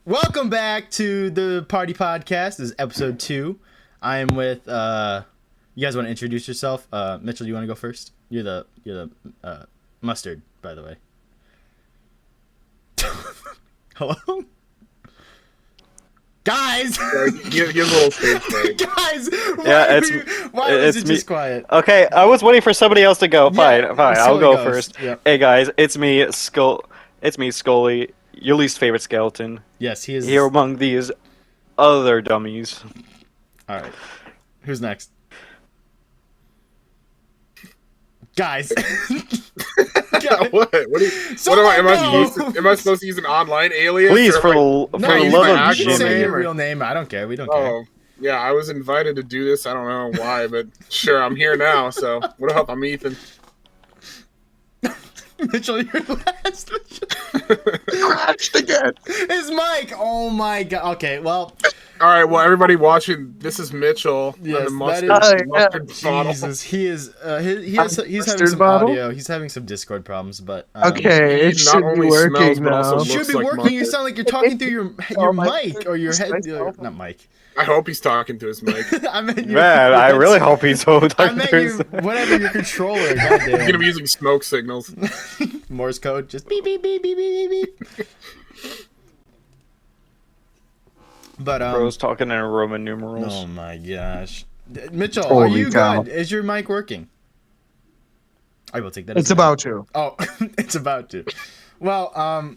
Welcome back to the Party Podcast. This is episode 2. I am with you guys want to introduce yourself? Mitchell, you want to go first? You're the mustard, by the way. Hello? Guys! Give a little stage break. Guys! Why it's was it me. just quiet? Okay, I was waiting for somebody else to go. Fine, Yeah, I'll Scully go goes. first. Yep. Hey guys, it's me, Scully, your least favorite skeleton. Yes, he is. Here among these other dummies. Alright. Who's next? Guys! What? Am I supposed to use an online alias? Please, or for am I- the No, you love my of can actual say Jimmy. your real name. I don't care. We don't care. Oh, yeah, I was invited to do this. I don't know why, but sure, I'm here now. So, what up? I'm Ethan. Mitchell, you're last. Crashed again. His mic. Oh my god. Okay, well, All right, well, everybody watching, this is Mitchell. Yes, the mustard, that is- mustard bottle. Jesus, he is. He's having Mustard some bottle? audio. He's having some Discord problems, but Okay, He it not should only be smells, working but also now. It should looks be like working. You mustard. sound like you're talking through your Oh, mic or your head. myself. Not mic. I hope he's talking to his mic. I meant your. Man, I really hope he's so I meant your whatever your controller. He's gonna Goddamn. be using smoke signals. Morse code. Just beep beep beep beep beep beep. But Bro's talking in Roman numerals. Oh my gosh, Mitchell, are Holy you cow. good? Is your mic working? I will take that. as It's a no. about to. Oh, it's about to. Well,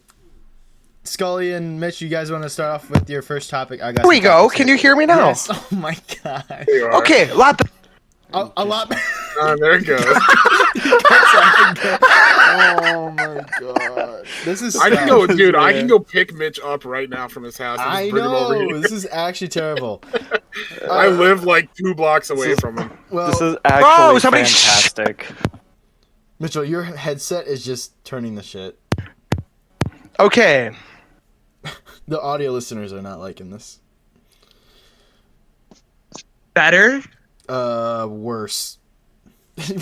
Scully and Mitch, you guys want to start off with your first topic? I got. Here we some go. topics Can here. you hear me now? Yes. Oh my god. There you are. Okay, A lot. There it goes. Oh my god. This is. I can go, sad, dude. I man. can go pick Mitch up right now from his house and just I bring him over know. here. This is actually terrible. I live like 2 blocks away from him. Well, This is actually somebody- fantastic. Mitchell, your headset is just turning the shit. Okay. The audio listeners are not liking this. Better? Worse.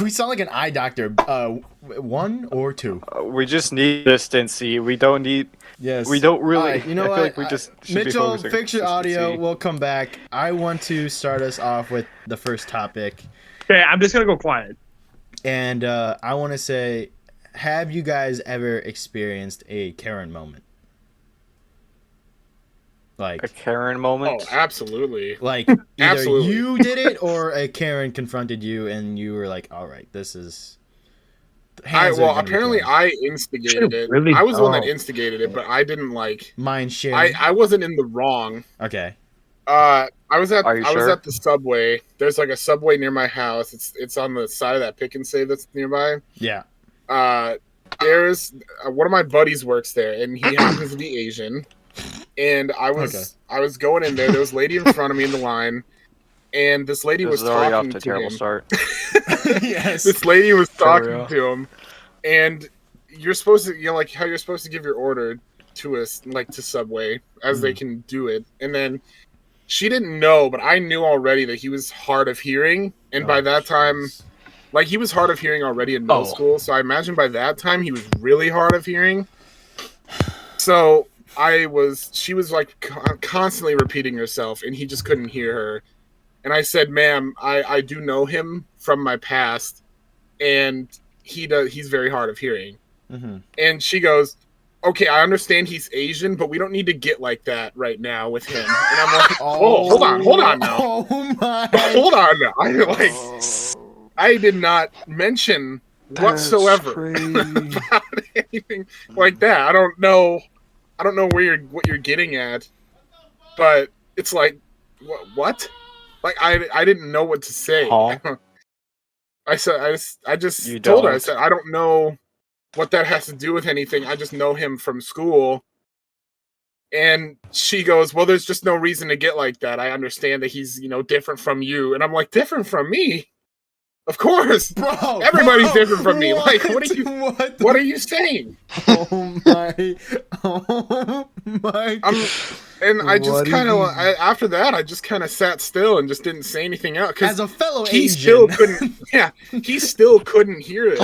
We sound like an eye doctor. 1 or 2. We just need consistency. We don't need. Yes. We don't really. Alright, you know I what? feel like we just should be Mitchell, focusing on fix your audio. consistency. We'll come back. I want to start us off with the first topic. Okay, I'm just gonna go quiet. And I want to say, have you guys ever experienced a Karen moment? Like, A Karen Oh, moment. absolutely. either Absolutely. you did it or a Karen confronted you and you were like, all right, this is... hands are gonna be Apparently clean." I instigated it. Really? I was the one that Oh. instigated it, but I didn't like. Mind sharing. I wasn't in the wrong. Okay. I was at Are you I was sure? at the Subway. There's like a Subway near my house. It's on the side of that Pick and Save that's nearby. Yeah. There's one of my buddies works there, and he happens to be Asian. And I was going in there. There was a lady in front of me in the line, and this lady This was is already off talking to a to terrible him. start. Yes. This lady was For talking real. to him, and you're supposed to, like how you're supposed to give your order to us, like to Subway, as they can do it. And then she didn't know, but I knew already that he was hard of hearing, and by that time, like he was hard of hearing already in middle Oh. school. So I imagine by that time he was really hard of hearing. So she was like constantly repeating herself, and he just couldn't hear her. And I said, "Ma'am, I do know him from my past, and he's very hard of hearing." Mm-hmm. And she goes, "Okay, I understand he's Asian, but we don't need to get like that right now with him." And I'm like, "Oh, hold on now, Oh my. hold on now." I did not mention whatsoever about anything like that. I don't know what you're getting at, but it's like, what? Like I didn't know what to say. Huh? I just You told her. I don't. said I don't know what that has to do with anything. I just know him from school. And she goes, "Well, there's just no reason to get like that. I understand that he's, different from you." And I'm like, "Different from me? Of course. Bro, Everybody's bro, different from me. Like, what are you saying?" Oh my. Oh my. And I just What do kind of, you- after that, I just kind of sat still and just didn't say anything else. As Because a fellow he Asian. still couldn't, he still couldn't hear it.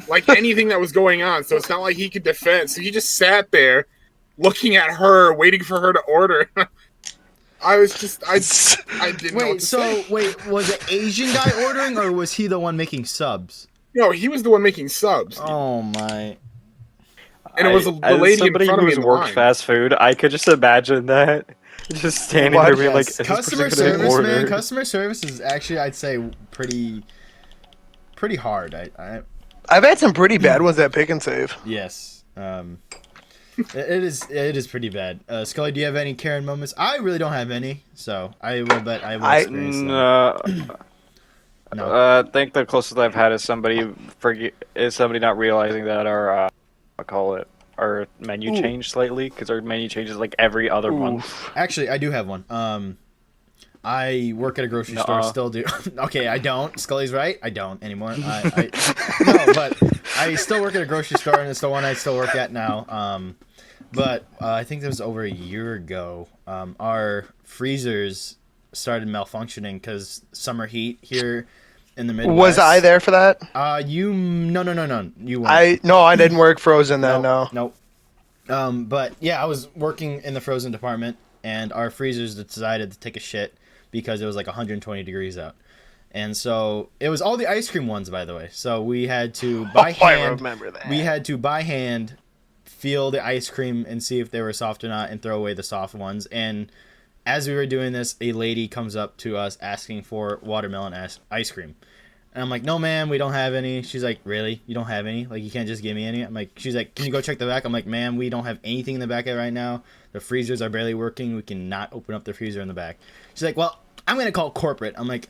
Like anything that was going on. So it's not like he could defend. So he just sat there looking at her, waiting for her to order. I was just, I didn't know what Wait, to so say. wait, was it Asian guy ordering or was he the one making subs? No, he was the one making subs. Oh my. And it was the as lady in somebody front of me who's in the worked line. fast food, I could just imagine that. Just standing What? there being like, Yes, is this customer person gonna service, man. order? Customer service is actually, I'd say, pretty hard. I've had some pretty bad ones at Pick and Save. Yes. It is pretty bad. Scully, do you have any Karen moments? I really don't have any, so I will bet I will experience them. No. No. I think the closest I've had is somebody not realizing that our our menu Ooh. changed slightly, because our menu changes like every other month. Actually, I do have one. I work at a grocery store. Nuh-uh. Still do. Okay, I don't. Scully's right. I don't anymore. No, but I still work at a grocery store, and it's the one I still work at now. But I think that was over a year ago. Our freezers started malfunctioning because summer heat here in the Midwest. Was I there for that? No. You weren't. I didn't work frozen then. No. Nope. But yeah, I was working in the frozen department, and our freezers decided to take a shit because it was like 120 degrees out. And so it was all the ice cream ones, by the way. So we had to by I hand. remember that. We had to by hand feel the ice cream and see if they were soft or not, and throw away the soft ones. And as we were doing this, a lady comes up to us asking for watermelon ice cream. And I'm like, no, ma'am, we don't have any. She's like, really? You don't have any? Like, you can't just give me any? I'm like, she's like, can you go check the back? I'm like, ma'am, we don't have anything in the back right now. The freezers are barely working. We cannot open up the freezer in the back. She's like, well, I'm going to call corporate. I'm like,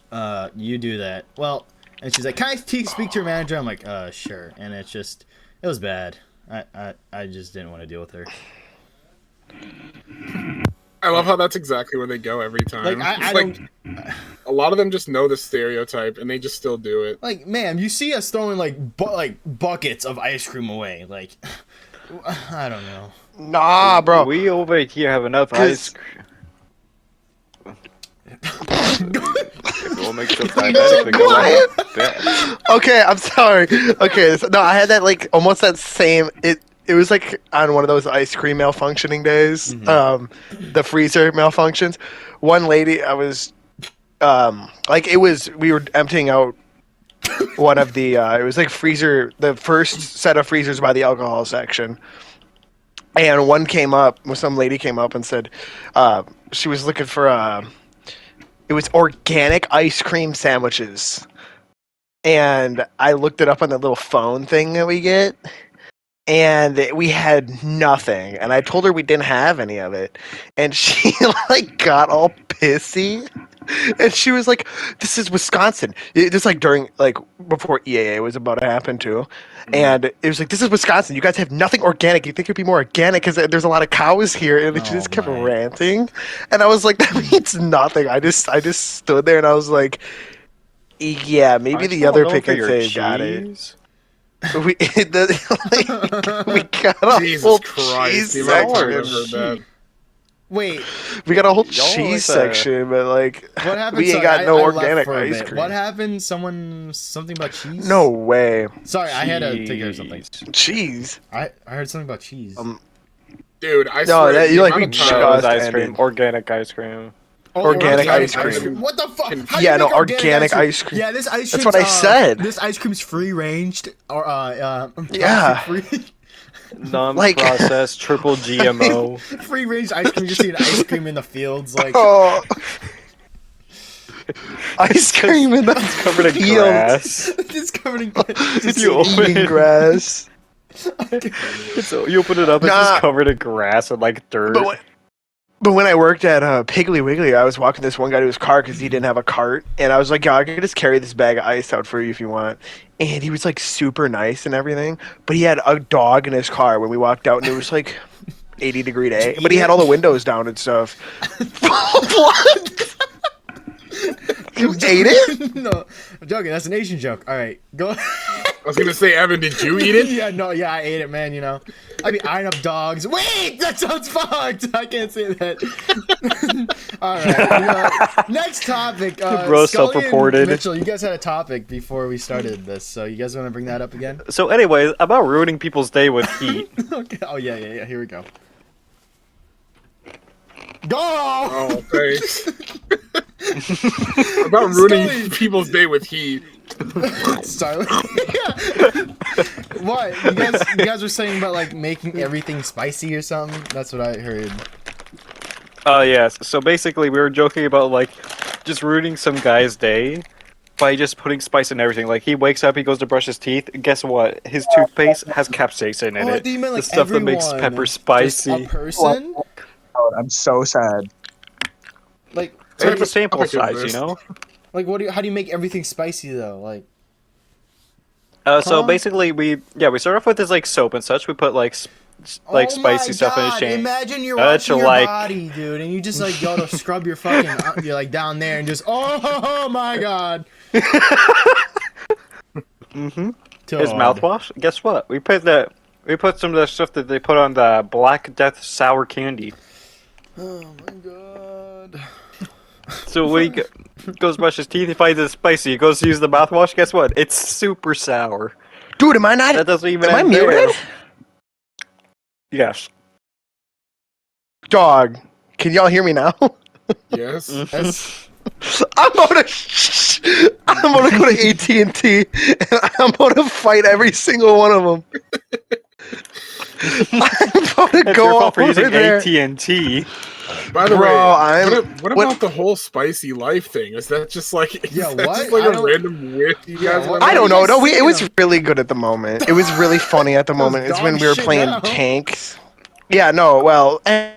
you do that. Well, and she's like, can I speak to your manager? I'm like, sure. And it was bad. I just didn't want to deal with her. I love how that's exactly where they go every time. Like, I It's don't... a lot of them just know the stereotype and they just still do it. Like, ma'am, you see us throwing like buckets of ice cream away. Like, I don't know. Nah, bro. We over here have enough 'Cause- ice cream. We'll make sure diabetic because I have that. Okay, I'm sorry. Okay, no, I had that like almost that same. It was like on one of those ice cream malfunctioning days. The freezer malfunctions. One lady, I was, we were emptying out one of the. It was like the first set of freezers by the alcohol section. And some lady came up and said, she was looking for it was organic ice cream sandwiches. And I looked it up on the little phone thing that we get, and we had nothing. And I told her we didn't have any of it, and she like got all pissy. And she was like, "This is Wisconsin." Just like before EAA was about to happen too, and it was like, "This is Wisconsin. You guys have nothing organic. You think it'd be more organic because there's a lot of cows here." And she just kept my. ranting, and I was like, "That means nothing." I just stood there and I was like, "Yeah, maybe Aren't the you other known pick for and your save got it." cheese? We we got a Jesus whole Christ, cheese the amount of times section. I've heard that. Wait, We got a whole Y'all cheese like that. section, but like what happened? we ain't Sorry, got no I left organic for a ice bit. cream. What happened? Something about cheese? No way. Sorry, I had to take care of something. Cheese. Cheese. I heard something about cheese. Dude, I No, swear, that- the you like amount we of just No, times- it was ice ended. cream. Organic ice cream. organic ice cream. What the fuck? How do Yeah, you no, make organic ice cream. Yeah, this ice That's cream. what I said. This ice cream's free ranged or Yeah. free Non-processed, triple GMO. free range ice cream. You see an ice cream in the fields, like Oh. Ice cream in the Covered in field. grass. it's covered in. It's You open eating it. grass. So you open it up, it's Nah. just covered in grass and like dirt. But when I worked at Piggly Wiggly, I was walking this one guy to his car because he didn't have a cart, and I was like, "Yeah, I can just carry this bag of ice out for you if you want." And he was like super nice and everything, but he had a dog in his car when we walked out, and it was like 80-degree day, but he had all the windows down and stuff. What? You ate it? No, I'm joking. That's an Asian joke. All right, go. I was gonna say, Evan, did you eat it? Yeah, no, yeah, I ate it, man. You know, I be eyeing up dogs. Wait, that sounds fucked. I can't say that. All right, next topic. Bro, Scully and self-reported. Mitchell, you guys had a topic before we started this, so you guys want to bring that up again? So anyway, about ruining people's day with heat. Okay. Oh yeah. Here we go. Go! Oh, thanks. About ruining Scully. people's day with heat. Silent. What? You guys were saying about like making everything spicy or something? That's what I heard. Yes. So basically, we were joking about like just ruining some guy's day by just putting spice in everything. Like he wakes up, he goes to brush his teeth. Guess what? His toothpaste has capsaicin in Oh, I it. thought you meant, like, the stuff that makes everyone. pepper Just spicy. a person? Oh, I'm so sad. Like, It's a sample Topic of size, you this. know. like how do you make everything spicy though? Like, So Huh? basically, we start off with this like soap and such. We put like oh my spicy stuff in his God, chain. imagine you're That washing you your like. body, dude, and you just like go to scrub your fucking, you're like down there and just, oh my God. Mm-hmm. Toad. His mouthwash. Guess what? We put some of the stuff that they put on the Black Death sour candy. Oh my God. So when he goes brush his teeth, he finds it spicy. He goes to use the mouthwash. Guess what? It's super sour. Dude, am I not? That doesn't even. Am I end there. muted? Yes. Dog, can y'all hear me now? Yes. That's, I'm gonna go to AT&T and I'm gonna fight every single one of them. I'm gonna It's go your fault for over using there. AT&T. By the Bro, way, what what- about the whole spicy life thing? Is that just like Yeah, is that what? just like I a don't- random whiff you Yeah, guys? what- went I on? don't know. you No, guys it was thinking really good at the moment. It was really funny at the moment. It's when dog we were shit playing now. tanks. Yeah, no, well, and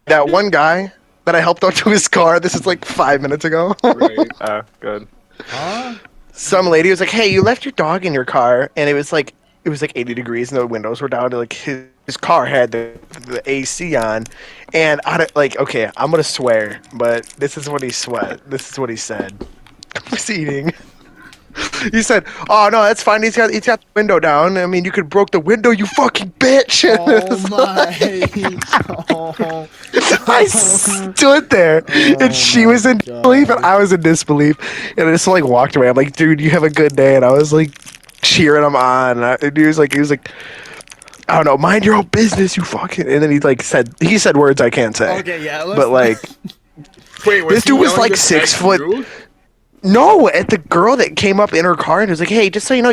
that one guy that I helped out to his car, this is like 5 minutes ago. Right. Good. huh? Some lady was like, "Hey, you left your dog in your car," and it was like 80 degrees and the windows were down. Like his car had the AC on, and okay, I'm gonna swear, but this is what he said. Proceeding. He said, "Oh no, that's fine. He's got the window down. I mean, you could broke the window, you fucking bitch." Oh my. Oh. I stood there, and she was in God. disbelief, and I was in disbelief, and I just like walked away. I'm like, "Dude, you have a good day," and I was like cheering him on. And he was like, "I don't know, mind your own business, you fucking." And then he said words I can't say, Okay, yeah. but like, Wait, This he dude was yelling like this 6 at foot. you? No, at the girl that came up in her car and was like, "Hey, just so you know,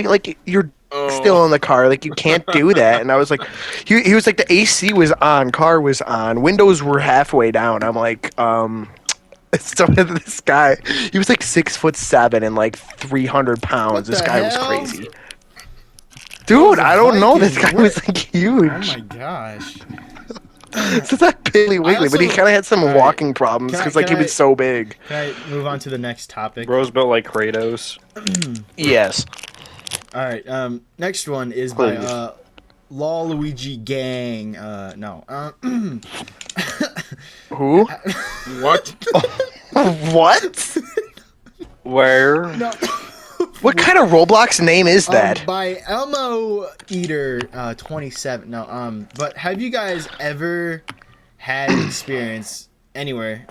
you're Oh. still in the car. Like you can't do that." And I was like, he was like, the AC was on, car was on, windows were halfway down. I'm like, so this guy, he was like 6'7" and like 300 pounds. What This the guy was hell? crazy. Dude, a I don't know. This Viking. guy was like huge. Oh my gosh. It's not Piggly Wiggly, but he also- kind of had some Alright. walking problems Can I- because like he can I- was so big. Can I move on to the next topic? Bro's built like Kratos. Yes. All right. Next one is by Please. Law Luigi Gang. No. Who? What? What? Where? No. What kind of Roblox name is that? By Elmo Eater 27. No. But have you guys ever had an experience anywhere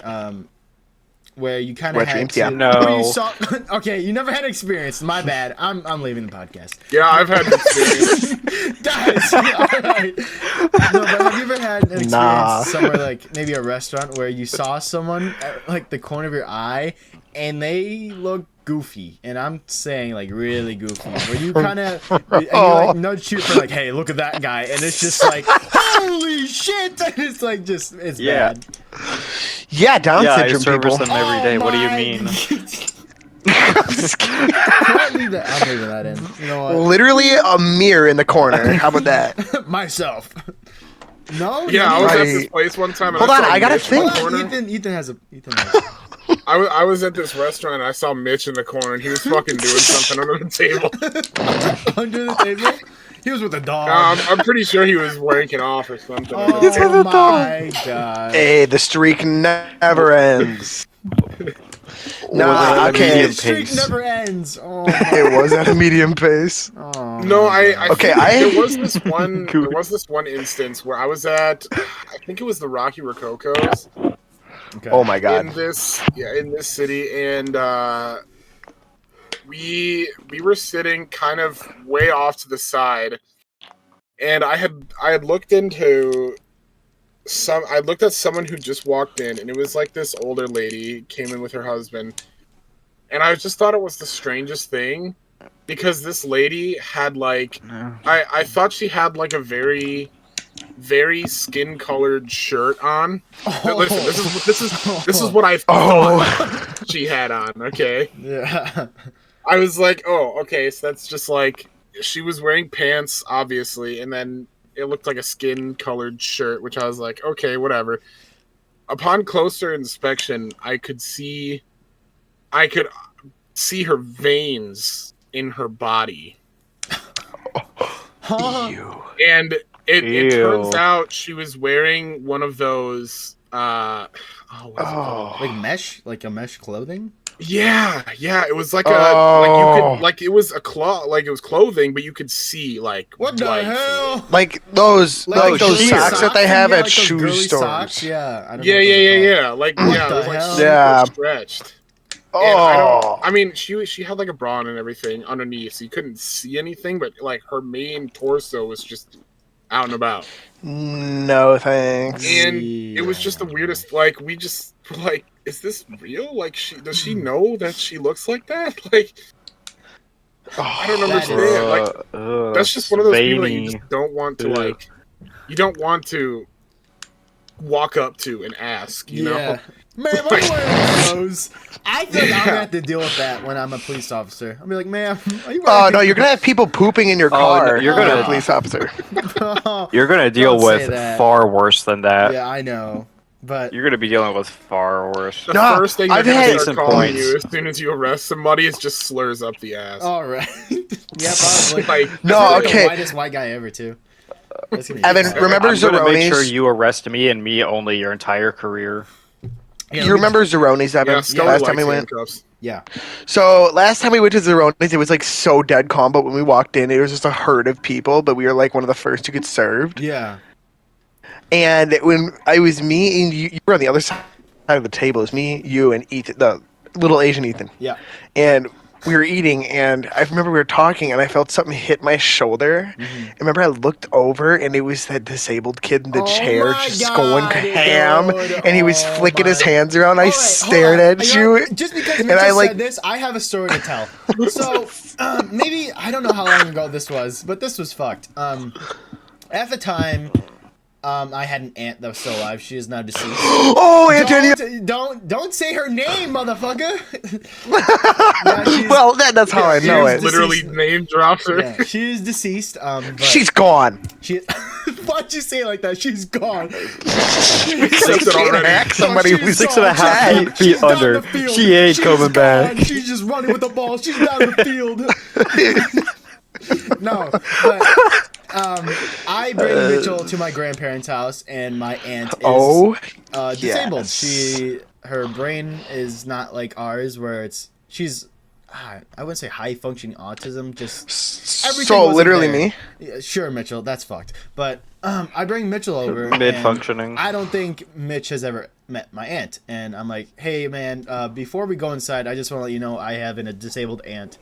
where you kind of Wet had dreams? to? Yeah. No. where you saw, okay, you never had an experience. My bad. I'm leaving the podcast. Yeah, I've had an experience. Guys, all right. No, but have you ever had an experience Nah. somewhere like maybe a restaurant where you saw someone at like the corner of your eye and they look goofy, and I'm saying like really goofy, where you kind of and you like nudge you for like, hey, look at that guy, and it's just like, holy shit, and it's like just it's Yeah. bad. Yeah, Down Yeah, I syndrome service people. them every day. What do you my- mean? Can I leave that? I'm leaving that in. You know what? Literally a mirror in the corner. How about that? Myself. No. Yeah, I was at Right. this place one time. And Hold on, saw I gotta Mitch in the think. corner. Ethan has a. I was at this restaurant and I saw Mitch in the corner and he was fucking doing something under the table. Under the table? He was with a dog. I'm pretty sure he was wanking off or something. Oh my god. Hey, the streak never ends. Nah, Was it a okay. medium The streak pace? never ends. Oh, It was at a medium pace. oh No, my I Okay, think I- there was this one instance where I was at, I think it was the Rocky Rococo's okay. Oh my god. in this city, and we were sitting kind of way off to the side, and I had looked into I looked at someone who just walked in, and it was like this older lady came in with her husband, and I just thought it was the strangest thing because this lady had like I thought she had like a very skin colored shirt on. Now, listen, this is what I thought she had on. Okay, Yeah. I was like, oh, okay, so that's just like she was wearing pants, obviously, and then it looked like a skin colored shirt, which I was like, okay, whatever. Upon closer inspection, I could see her veins in her body. Huh? Ew. And it turns Ew. out she was wearing one of those what is it called? Like mesh, like a mesh clothing. Yeah, it was like it was a like it was clothing, but you could see like What the light. hell? Like those Like those girly socks that they have yeah, at like those shoe girly stores. socks, Yeah, I don't know Yeah, what those are called. Like What yeah, the it was like hell? super Yeah. stretched. And Oh, I mean, she had like a bra on and everything underneath, so you couldn't see anything, but like her main torso was just out and about. no thanks. And it was just the weirdest. Like we just were like, is this real? Like does she know that she looks like that? Like I don't That understand. is- Like that's just one of those people that you veiny. just don't want to Ugh. like. You don't want to walk up to and ask. You know. Man, I'm wearing clothes. I feel like I'm gonna have to deal with that when I'm a police officer. I'll be like, ma'am, are you Oh wearing no, you're gonna have people pooping in your Oh, no, car. you're if gonna- a police officer. You're gonna deal Don't say with that. far worse than that. Yeah, I know. But You're gonna be dealing with far worse. The No, first thing they're I've gonna had- start Decent calling points. you as soon as you arrest somebody is just slurs up the ass. all right. Yeah, probably. Like No, That's like okay. The whitest white guy ever too. That's gonna be Evan, fun. remember I'm gonna make sure Zeronis? you arrest me and me only your entire career. Yeah, You remember Zeronis, Evan? yeah, Scully last time likes we went. handcuffs. Yeah. So last time we went to Zeronis, it was like so dead calm. But when we walked in, it was just a herd of people. But we were like one of the first to get served. Yeah. And when I was me and you were on the other side of the table. It was me, you, and Ethan, the little Asian Ethan. Yeah. And we were eating, and I remember we were talking, and I felt something hit my shoulder. I remember I looked over, and it was that disabled kid in the Oh chair my just God, going ham, dude. and he was Oh flicking his my- hands around. I All right, stared hold on. at know you. what? Just because and you I just like said this, I have a story to tell. So, maybe, I don't know how long ago this was, but this was fucked. At the time, I had an aunt that was still alive. She is now deceased. Oh, Antonia. Don't say her name, motherfucker. Yeah, she's- Well, that's how I know She's it. Literally Deceased. name drops her. yeah, she is deceased. But She's gone. she. Why'd you say it like that? She's gone. Accept it already. Hack somebody She's who's Six and a gone. half She's feet, feet down under. the field. She ain't She's coming gone. back. She's just running with the ball. She's down the field. No, but I bring Mitchell to my grandparents' house, and my aunt is Oh, disabled. yes. Her brain is not like ours, where she's I wouldn't say high functioning autism, just everything so wasn't literally there. me. Yeah, sure, Mitchell, that's fucked. But I bring Mitchell over. and Mid-functioning. I don't think Mitch has ever met my aunt, and I'm like, hey man, before we go inside, I just want to let you know I have a disabled aunt,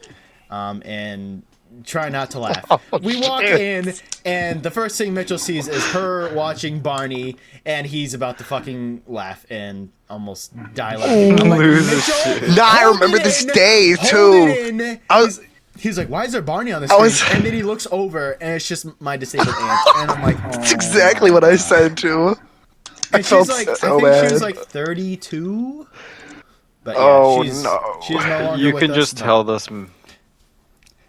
and try not to laugh. We walk in, and the first thing Mitchell sees is her watching Barney, and he's about to fucking laugh and almost die laughing. I'm like, Lose his Mitchell, shit. Nah, I hold remember it this in, day, hold too. it in. I was- He's like, why is there Barney on the I screen? was- And then he looks over, and it's just my disabled aunt, and I'm like, oh. That's exactly what I said too. And felt she's like, so I think she was bad. like 32. But yeah, Oh, she's, no. she's no longer You with can us, just but tell this.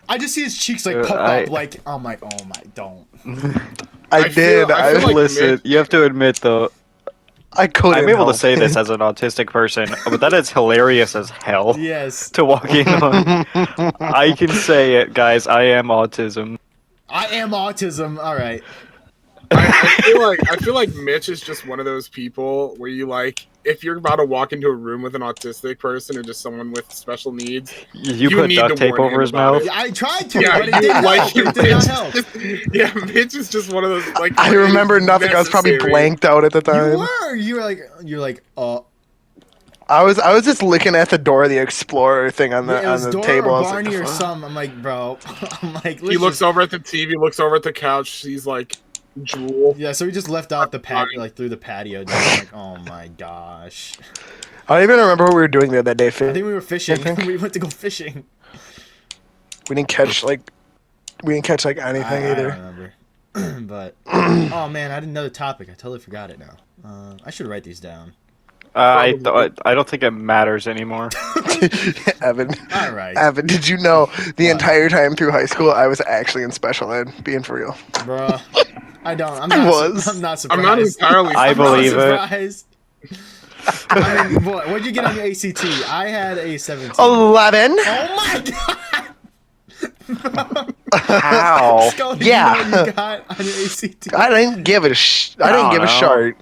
I just see his cheeks like Uh, pop I- up, like I'm like, oh my, don't. I did. I feel like Listen, Mitch- you have to admit though, I couldn't. I'm able to help say it. this as an autistic person, but that is hilarious as hell Yes, to walk in on. I can say it, guys. I am autism. I am autism. All right. I feel like Mitch is just one of those people where you like if you're about to walk into a room with an autistic person or just someone with special needs. You You put need duct to tape warn over him his about mouth. it. Yeah, I tried to, Yeah, but it you didn't like help. your It did not Mitch. help. Yeah, Mitch is just one of those like. I remember nothing. I was probably necessary. blanked out at the time. You were like, I was just looking at the Dora the Explorer thing on the yeah, it was on the Dora table. I or was like, Barney or "Fuck." something. I'm like, bro. I'm like, He looks over at the TV, looks over at the couch. He's like, Drool. Yeah, so we just left out the patio, like through the patio. Just like, oh my gosh. I don't even remember what we were doing there that day. I think we were fishing. We went to go fishing. We didn't catch like anything I either. don't remember. But oh man, I had another topic. I totally forgot it now. I should write these down. I don't think it matters anymore. Evan. All right, Evan, did you know the What? entire time through high school I was actually in special ed? Being for real. bruh. I don't. I'm I not. was. I'm not I'm surprised. not entirely. I I'm not believe it. surprised. I mean, what'd you get on your ACT? I had a 17. 11. Oh my god! Ow. Scully, Yeah. you know what you got on your ACT? I didn't give it I didn't give a know. shart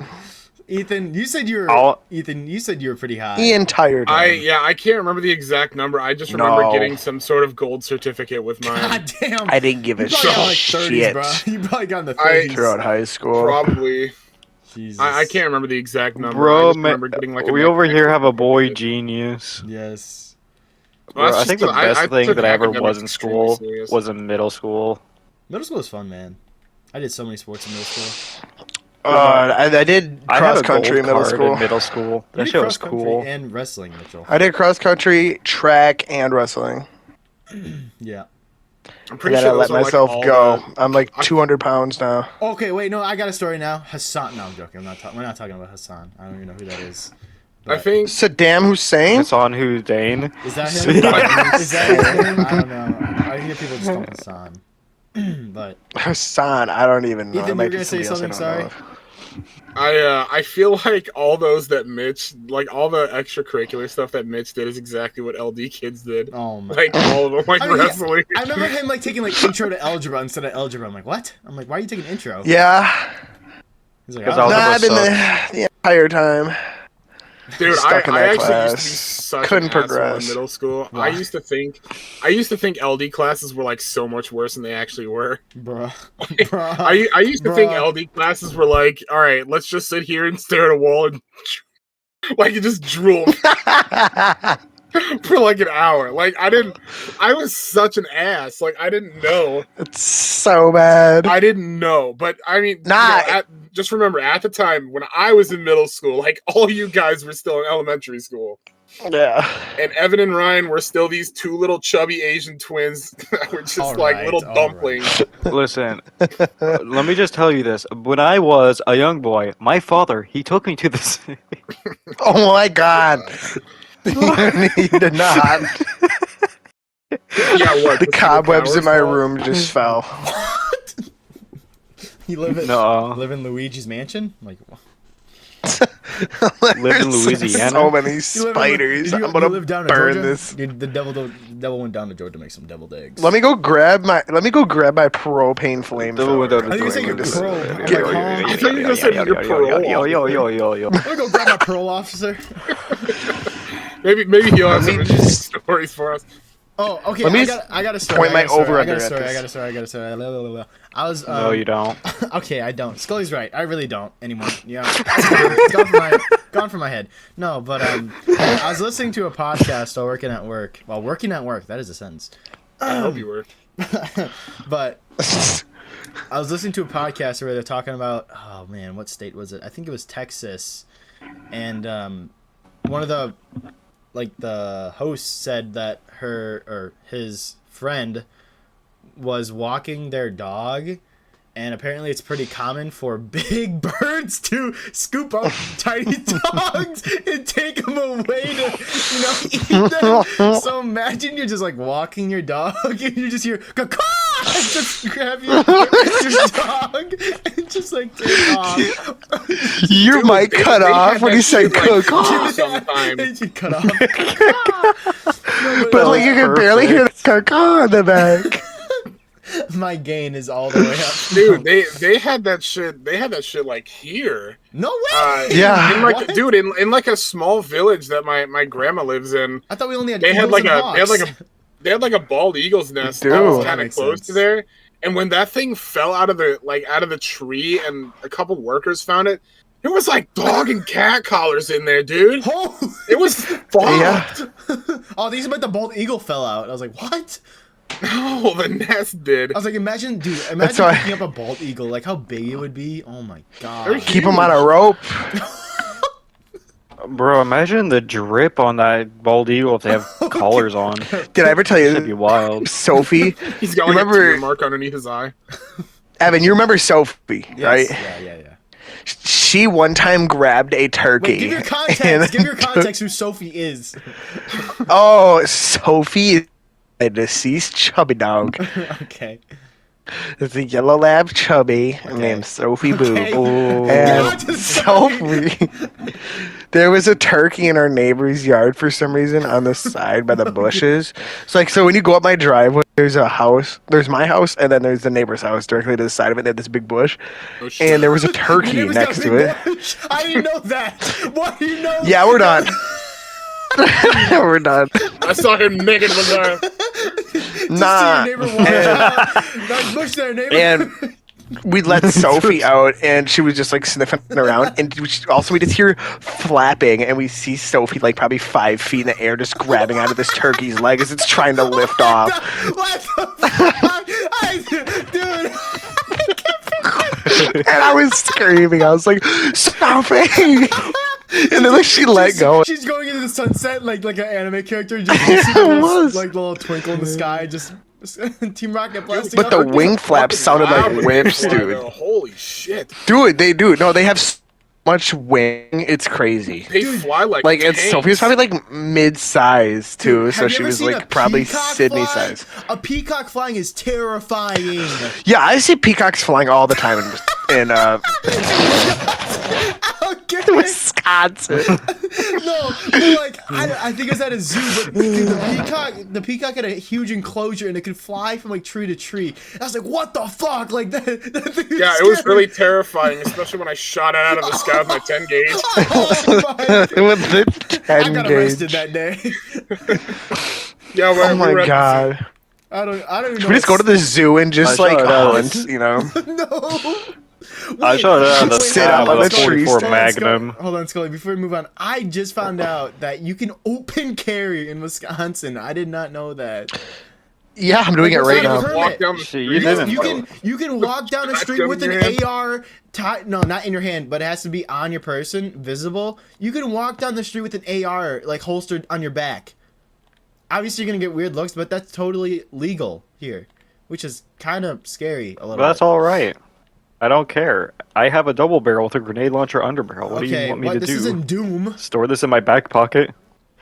Ethan, you said you were. I'll- Ethan, you said you were pretty high. the entire time. I can't remember the exact number. I just remember No. getting some sort of gold certificate with mine. God damn. I didn't give You a probably got like 30s, shit bro. You probably got in the I- 30s. throughout high school. Probably. Jesus. I can't remember the exact number. I Bro, just remember getting like a we over here have a boy genius. Yes. Bro, I think the best thing took that I ever academics was in extremely school serious. was in middle school. Middle school was fun, man. I did so many sports in middle school. I did I had cross a country in gold middle card school. in middle school. You That did shit was cross-country cool. And wrestling, Mitchell. I did cross country, track, and wrestling. Yeah. I'm And pretty then sure I let those are, like, myself all go. the- I'm like 200 pounds now. Okay, wait, no, I got a story now. Hassan. No, I'm joking. We're not talking about Hassan. I don't even know who that is. I think Saddam Hussein? It's on Hussein. Is that him? Saddam Is that his name? I don't know. I hear people just call him Hassan. But Hassan, I don't even know. Ethan, It you might were be gonna say somebody else I something, don't sorry? know of. I feel like all those that Mitch, like all the extracurricular stuff that Mitch did is exactly what LD kids did. oh my. Like all of them, like I mean, wrestling. I remember him like taking like intro to algebra instead of algebra. I'm like, what? I'm like, why are you taking intro? Yeah, He's like, 'Cause I don't algebra know. not in the entire time. Dude, Stuck in that I actually class. used to be such Couldn't an asshole progress. in middle school. Why? I used to think LD classes were like so much worse than they actually were. Bruh. Bruh. I used to think Bruh. LD classes were like, all right, let's just sit here and stare at a wall and like you just drool for like an hour. Like I was such an ass. Like I didn't know. It's so bad. I didn't know. But I mean, Nah. just remember at the time when I was in middle school, like all you guys were still in elementary school. Yeah. And Evan and Ryan were still these two little chubby Asian twins that were just All like right, little all dumplings. Listen, let me just tell you this. When I was a young boy, my father, he took me to the city. Oh my god. You did not. Yeah, what? The cobwebs in my Powerful? room just fell. What? You live in No. live in Luigi's mansion? Like what? Live in There's Louisiana? So many You live in- spiders. you I'm gonna live down in burn Georgia? this. Dude, the devil went down to Georgia to make some deviled eggs. Let me go grab my propane Devil went down flamethrower. to I think you said Georgia. your Just- pro. Yo, I'm yo, like, yo, huh? yo, I thought you yo, just said yo, your yo, parole yo, yo, yo, yo, yo. Let me go grab my parole officer. Maybe he'll have some me interesting just- stories for us. Oh, okay. Let me I got a story. point my I got a story, over-under I at got a this. story. La, la, la, la. I was. No, you don't. Okay, I don't. Scully's right. I really don't anymore. Yeah, it's gone from my head. No, but I was listening to a podcast while working at work. While working at work, that is a sentence. I hope you were. But I was listening to a podcast where they're talking about, oh man, what state was it? I think it was Texas, and one of the hosts said that her or his friend was walking their dog, and apparently it's pretty common for big birds to scoop up tiny dogs and take them away to, eat them. So imagine you're just like walking your dog and you just hear caw and just grab your dog and just like take off. Your Dude, mic they- cut they off had when that you said shit, like, cook. sometime. And you cut off. No, But like you can barely hear the caw in the back. my gain is all the way up. Dude, they had that shit. They had that shit like here. No way. Yeah. In like, What? dude, in like a small village that my grandma lives in. I thought we only had They had eagles like and they had like a bald eagle's nest that Dude. was That kind of makes close sense. to there. And when that thing fell out of the tree, and a couple workers found it, there was like dog and cat collars in there, dude. Oh, It was fucked. Yeah. oh, these meant the bald eagle fell out. I was like, what? No, the nest did. I was like, imagine That's why- picking up a bald eagle. Like how big it would be. Oh my god. They're Keep them on a rope. Bro, imagine the drip on that bald eagle if they have collars on. Did I ever tell That'd be you, wild. Sophie? He's got You like a remember- tear mark underneath his eye. Evan, you remember Sophie, Yes, right? Yeah. She one time grabbed a turkey. Wait, give your context. and- Give your context who Sophie is. Oh, Sophie is a deceased chubby dog. Okay. It's a yellow lab chubby Okay. named Sophie Boo. Okay. Oh. And God, sorry. Sophie, there was a turkey in our neighbor's yard for some reason on the side by the bushes. So when you go up my driveway, there's a house. There's my house, and then there's the neighbor's house directly to the side of it. They have this big bush, Oh, shit. and there was a Your turkey neighbor's got next a to big it. bush? I didn't know that. Why do you know? Yeah, we're done. We're done. I saw him naked one time. Nah. See your neighbor walk out. Nice bush there, neighbor. And we let Sophie out, and she was just like sniffing around. And we just hear flapping, and we see Sophie like probably 5 feet in the air, just grabbing onto this turkey's leg as it's trying to lift off. What the fuck? Dude. And I was screaming. I was like, Sophie! And then like she let go. She's going into the sunset like an anime character. Just you see the It little, was. like little twinkle in the sky. Just Team Rocket blasting. But the up. wing flaps sounded like Fucking whips, loud, dude. though. Holy shit. Dude, they do. No, they have so much wing. It's crazy. They fly like Like, Sophie was probably like mid-size too, Dude, so have you she ever was seen like a probably peacock Sydney fly? size. A peacock flying is terrifying. Yeah, I see peacocks flying all the time in Okay. Wisconsin. No, but like I think it's at a zoo, but dude, the peacock had a huge enclosure and it could fly from like tree to tree. I was like, what the fuck? Like that thing is Yeah, it was scary. really terrifying, especially when I shot it out of the sky with my 10 gauge. Oh my, With the I 10 got gauge. arrested that day. Yeah, Oh my god. I don't even know. Should we just go to the zoo and just I like shot it out. hunt, you know? No. I shot it out of the Sit sky up on with the a tree 44 stand. Magnum. Hold on, Scully. Before we move on, I just found out that you can open carry in Wisconsin. I did not know that. Yeah, I'm doing it Like, right it's not now. a Walk down the Shit, street. you didn't. You can walk down the street Shotgun with in an your hand? AR. No, not in your hand, but it has to be on your person, visible. You can walk down the street with an AR like holstered on your back. Obviously, you're gonna get weird looks, but that's totally legal here, which is kind of scary a little. But that's bit. all right. I don't care. I have a double barrel with a grenade launcher underbarrel. What do you want me to this do? isn't Doom. Store this in my back pocket?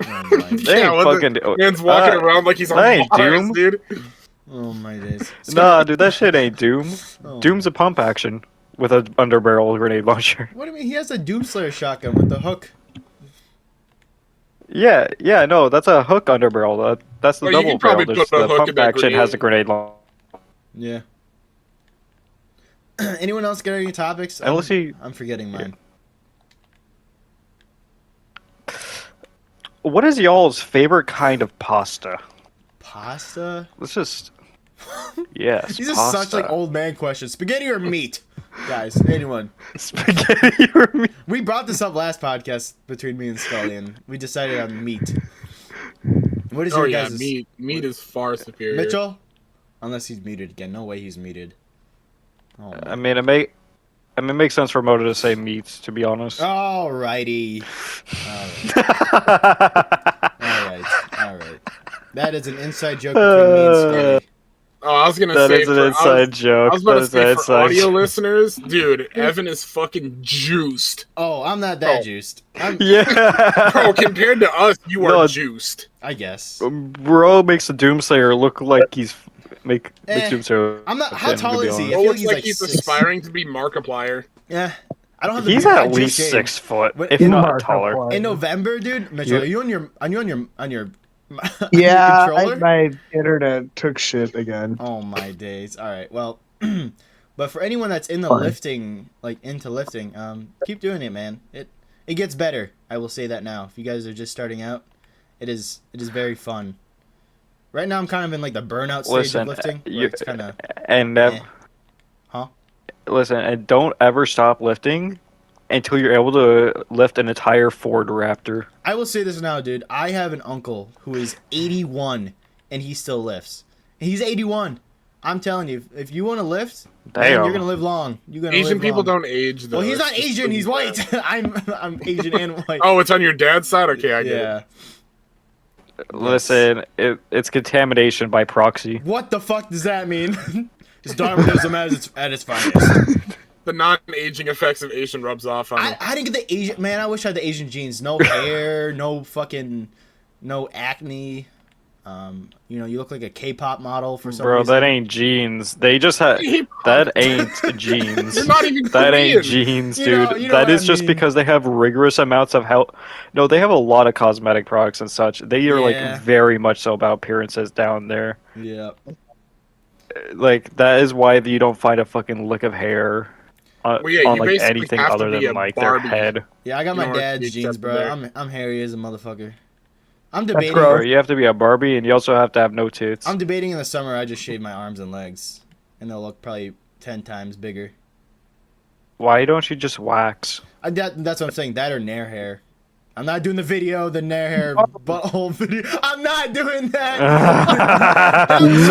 Oh my, They Yeah, ain't with fucking. the man's walking around like he's on that ain't Mars, Doom. dude. oh my days. Nah, dude, that shit ain't Doom. Oh. Doom's a pump action with a underbarrel grenade launcher. What do you mean? He has a Doomslayer shotgun with the hook. Yeah, no, that's a hook underbarrel. That's the Well, you double can probably barrel. put Just the the hook in pump that action has a grenade. grenade launcher. Yeah. Anyone else got any topics? Unless he- I'm forgetting mine. What is y'all's favorite kind of pasta? Pasta? Let's just. Yes, These are pasta. such like old man questions. Spaghetti or meat? Guys, anyone. Spaghetti or meat? We brought this up last podcast between me and Scully, and we decided on meat. What is Oh your yeah, guys' meat is far superior. Mitchell? Unless he's muted again. No way he's muted. Oh, I mean, it makes sense for Moto to say meats, to be honest. alrighty. Alright. That is an inside joke between me and Scully. Oh, I was gonna That say is an for- inside joke. I was about That to is say an for inside audio joke. listeners, dude, Evan is fucking juiced. Oh, I'm not that Oh. juiced. Yeah. Bro, compared to us, you are No. juiced. I guess. Bro makes the Doomslayer look like he's makes Doomslayer. I'm not- look how thin, tall to be is he? honest. I Bro feel looks he's like like he's 6. aspiring to be Markiplier. Yeah. I don't have the He's beard. I at just least shaved. 6 foot, What- if in not Markiplier. taller. In November, dude, Mitchell, Yeah. are you on your on your Yeah, controller? my internet took shit again. Oh my days. All right. Well, but for anyone that's in the Fine. lifting, like into lifting, keep doing it, man. It gets better. I will say that now. If you guys are just starting out, it is very fun. Right now, I'm kind of in like the burnout stage Listen, of lifting. Where you- it's kind of And Huh? listen, and don't ever stop lifting until you're able to lift an entire Ford Raptor. I will say this now, dude. I have an uncle who is 81 and he still lifts. He's 81. I'm telling you, if you want to lift, man, Damn. you're gonna live long. You're gonna Asian live people long. don't age though. Well, he's It's not just Asian. He's pretty white. bad. I'm Asian and white. Oh, it's on your dad's side. Okay, I get it. yeah. Listen, it's contamination by proxy. What the fuck does that mean? It's Darwinism at its finest. The non-aging effects of Asian rubs off on you. I didn't get the Asian. Man, I wish I had the Asian genes. No hair, no acne. You know, you look like a K-pop model for some Bro, reason. that ain't genes. They just have. That ain't genes. You're not even That Korean. ain't genes, You dude. know- you know That what is I just mean. because they have rigorous amounts of health. No, they have a lot of cosmetic products and such. They are Yeah. like very much so about appearances down there. Yeah. Like that is why you don't find a fucking lick of hair Well, yeah, on you like basically anything have to other be than a like Barbie. their head. Yeah, I got You my don't want to dad's be genes, bro. accepted I'm hairy as a motherfucker. I'm That's debating. gross. Bro, you have to be a Barbie, and you also have to have no tits. I'm debating in the summer. I just shave my arms and legs, and they'll look probably 10 times bigger. Why don't you just wax? That's what I'm saying. That or nair hair. I'm not doing the nair hair butthole video. I'm not doing that. Did you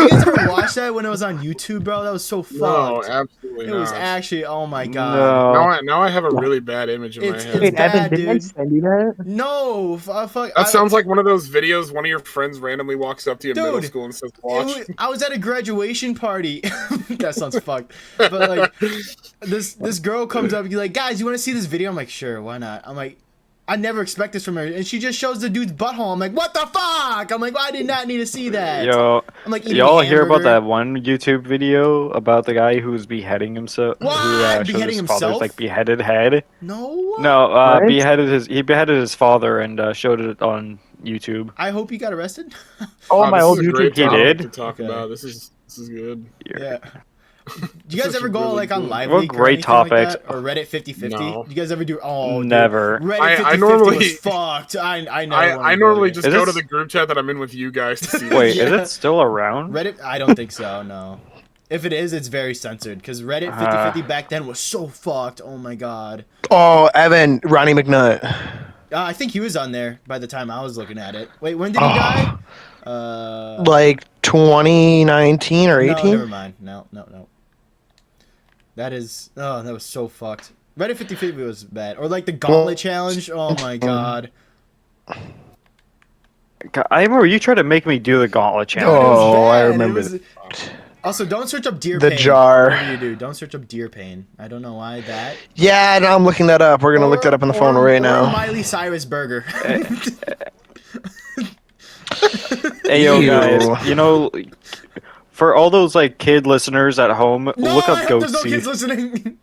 guys ever watch that when it was on YouTube, bro? That was so No, fucked. absolutely It was not. actually, oh my god. No. Now I have a really bad image in my It's- head. it's Wait, Evan, bad, didn't I dude. send you that? No, fuck. That sounds like one of those videos one of your friends randomly walks up to you in middle Dude, school and says, "Watch." I was at a graduation party. That sounds fucked. But like, this girl comes up and you're like, guys, you want to see this video? I'm like, sure, why not? I'm like, I never expect this from her, and she just shows the dude's butthole. I'm like, what the fuck? I'm like, well, I did not need to see that. Yo, I'm like, eating y'all a hear about hamburger. that one YouTube video about the guy who's beheading himself? What? Who showed Beheading his father's himself? like beheaded head? No. No, What? he beheaded his father and showed it on YouTube. I hope he got arrested. Oh, Wow, my this old is a great YouTube He topic did? to talk Okay. about. This is good. Yeah. Do you guys This is ever go really like on cool. live What leak or great anything like topics. that? Or Reddit 50/50? No. Do you guys ever do? Oh, dude. Never. Reddit I 50/50 normally- was fucked. I never. I wanted to go normally there. just Is go to this- the group chat that I'm in with you guys to see. Wait, Yeah. is it still around? Reddit. I don't think so. No. If it is, it's very censored because Reddit 50/50 back then was so fucked. Oh my god. Oh, Evan, Ronnie McNutt. I think he was on there by the time I was looking at it. Wait, when did he Oh. die? Like 2019 or No, 18? never mind. No. That is. Oh, that was so fucked. Reddit 50/50 was bad. Or like the Gauntlet challenge. Oh my god. God, I remember you tried to make me do the gauntlet Dude, it challenge. was Oh, I bad. It remember was- Also, don't search up deer The pain. jar. Whatever you do, don't search up deer pain. I don't know why that. Yeah, no, I'm looking that up. We're gonna look that up on the phone Or right now. Miley Cyrus burger. Hey yo Ew. guys, you know, for all those like kid listeners at home, No, look I up hope there's no Goatsy. kids listening.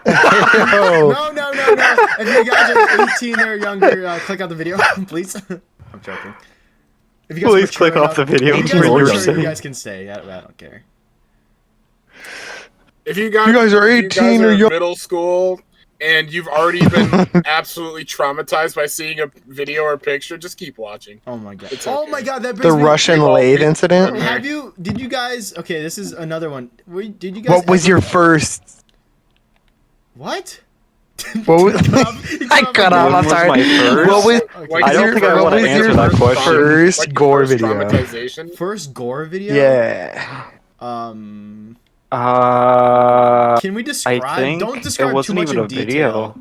Oh, No. If you guys are 18 or younger, click out the video, please. I'm joking. If you guys are Please mature click off enough- the video If you guys for are your mature, sake. you guys can stay. I don't care. If you guys, You guys are if you 18 guys or are in young- middle school and you've already been absolutely traumatized by seeing a video or picture, just keep watching. Oh my god. It's Oh okay. my god, that the brings me. Russian we all- lathe we- incident. Did you guys? Okay, this is another one. Did you guys? What was ever- your first? What? What was? I cut off. When I'm was sorry. my first? What was? Okay. Like, I don't your- think I what wanna was answer your that question. First like, your gore first video. traumatization? First gore video? Yeah. Can we describe? I think Don't describe it wasn't too much even in a detail.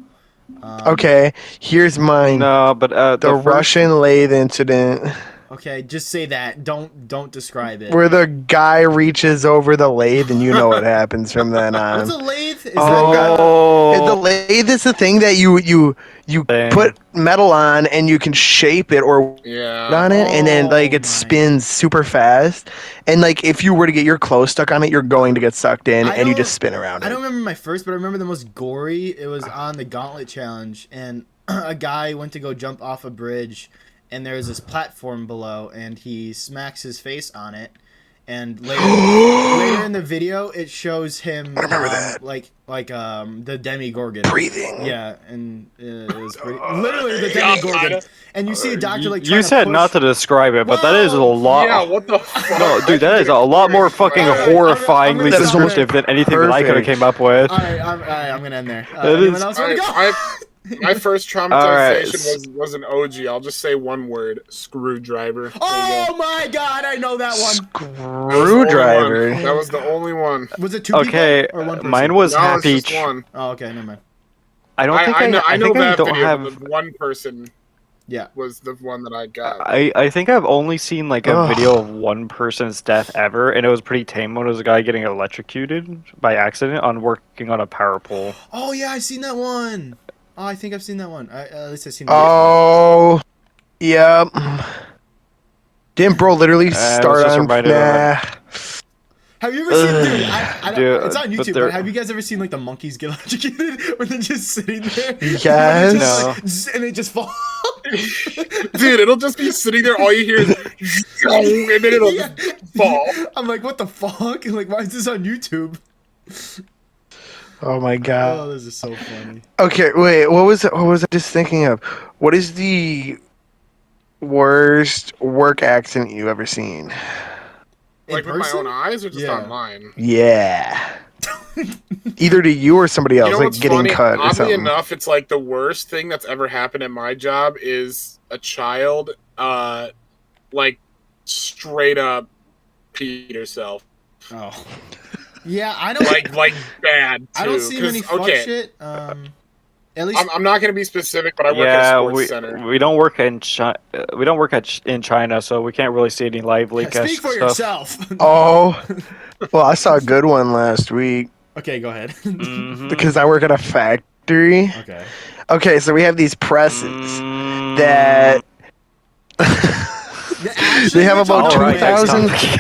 video. Okay. Here's mine. No, but The first- Russian lathe incident, Okay, just say that. Don't describe it. where the guy reaches over the lathe, and you know what happens from then What's a on. lathe? Is Oh, The lathe is the thing that you Thing. put metal on, and you can shape it or Yeah. on it, and then like Oh it my. spins super fast. And like if you were to get your clothes stuck on it, you're going to get sucked in, I and you don't- just spin around I it. don't remember my first, but I remember the most gory. It was on the Gauntlet Challenge, and a guy went to go jump off a bridge, and there's this platform below, and he smacks his face on it. And later in the video, it shows him like the Demogorgon Breathing. Yeah, and it was pretty, literally the Demogorgon. And you see a doctor like trying you said push. not to describe it, but that is a Well, lot. Yeah, what the fuck? No, dude, that is a lot more fucking Alright, I'm horrifyingly gonna- That is descriptive than anything that I could have perfect. came up with. All right, I'm gonna end there. It Anyone is- else want to go? My first Alright. traumatization was an OG. I'll just say one word: screwdriver. There you go. Oh my god, I know that one. Screwdriver. That was the only one. Was it two Okay, people or one person? mine was No, it's Happy. just one. Oh, okay, never mind. I don't think I know I think I that don't video, have. but the one person Yeah. was the one that I got. I think I've only seen like a Ugh. video of one person's death ever, and it was pretty tame. One was a guy getting electrocuted by accident on working on a power pole. Oh yeah, I've seen that one. Oh, I think I've seen that one. At least I've seen. Oh, yeah. Didn't bro literally I was start just on? reminded of Nah. Have you ever seen? Dude, Dude, it's on but YouTube. they're- But have you guys ever seen like the monkeys get electrocuted when they're just sitting there? Yes. And, No. and they just fall. Dude, it'll just be sitting there. All you hear is, and then it'll Yeah. just fall. I'm like, what the fuck? Like, why is this on YouTube? Oh my god. Oh, this is so funny. Okay, wait. What was I just thinking of? What is the worst work accident you ever seen? In Like with my person? own eyes or just Yeah. online? Yeah. Either to you or somebody else, You know like what's getting funny? cut or Oddly something. enough, it's like the worst thing that's ever happened at my job is a child, like straight up peed herself, Oh. Yeah, I don't like bad. Too. I don't see 'Cause, many fuck okay, shit. At least I'm not gonna be specific, but I work at a Yeah, sports center. we don't work in we don't work in China, so we can't really see any live leak speak for stuff. yourself. Oh, well, I saw a good one last week Okay, go ahead. Mhm. because I work at a factory. Okay. Okay, so we have these presses Mm. that they have about All right, 2,000. next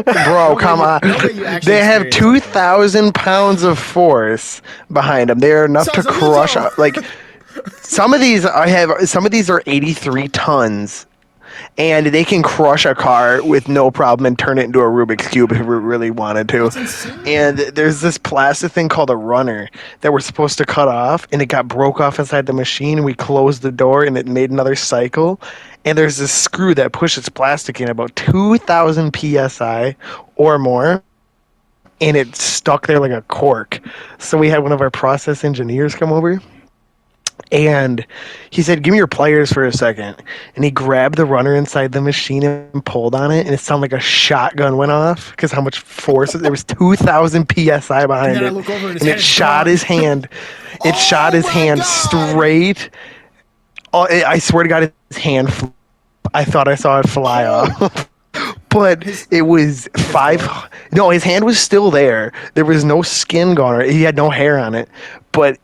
Bro, come on. No way you actually They have experienced that. 2,000 pounds of force behind them. They are enough to Sounds crush. illegal. Like some of these, some of these are 83 tons, and they can crush a car with no problem and turn it into a Rubik's cube if we really wanted to. That's insane. And there's this plastic thing called a runner that we're supposed to cut off, and it got broke off inside the machine. We closed the door, and it made another cycle. And there's this screw that pushes plastic in about 2,000 psi or more, and it stuck there like a cork. So we had one of our process engineers come over, and he said, "Give me your pliers for a second." And he grabbed the runner inside the machine and pulled on it, and it sounded like a shotgun went off because how much force there was 2,000 psi And behind then I it, look over and his and head it is shot gone. his hand. It shot his my hand God. straight. Oh, I swear to God, his hand. I thought I saw it fly off. But it was No, his hand was still there. There was no skin gone. He had no hair on it. But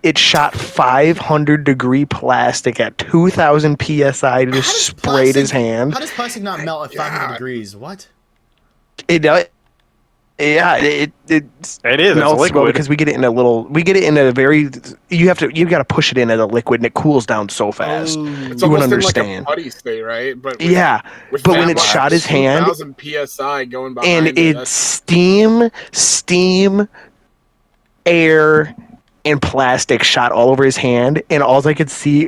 it shot 500-degree plastic at 2,000 psi to just sprayed his hand. How does plastic not melt at 500 degrees? What? It yeah, it It is. It's melts well liquid. because we get it in a very. You got to push it in as a liquid, and it cools down so fast. Oh. It's You almost wouldn't in like a understand. putty state, right? But with, Yeah, with but when that it much, shot his hand, 2,000 psi going behind and it, it's steam, air, and plastic shot all over his hand, and all I could see,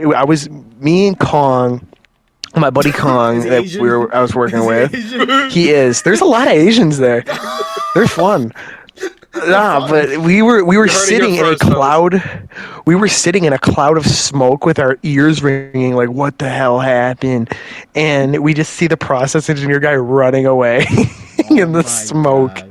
me and Kong, my buddy Kong Is he that Asian? I was working with. Asian? He is. There's a lot of Asians there. They're fun. Nah, but we were heard it sitting here in a first, folks. cloud. We were sitting in a cloud of smoke with our ears ringing, like, what the hell happened? And we just see the process engineer guy running away in the My smoke. gosh.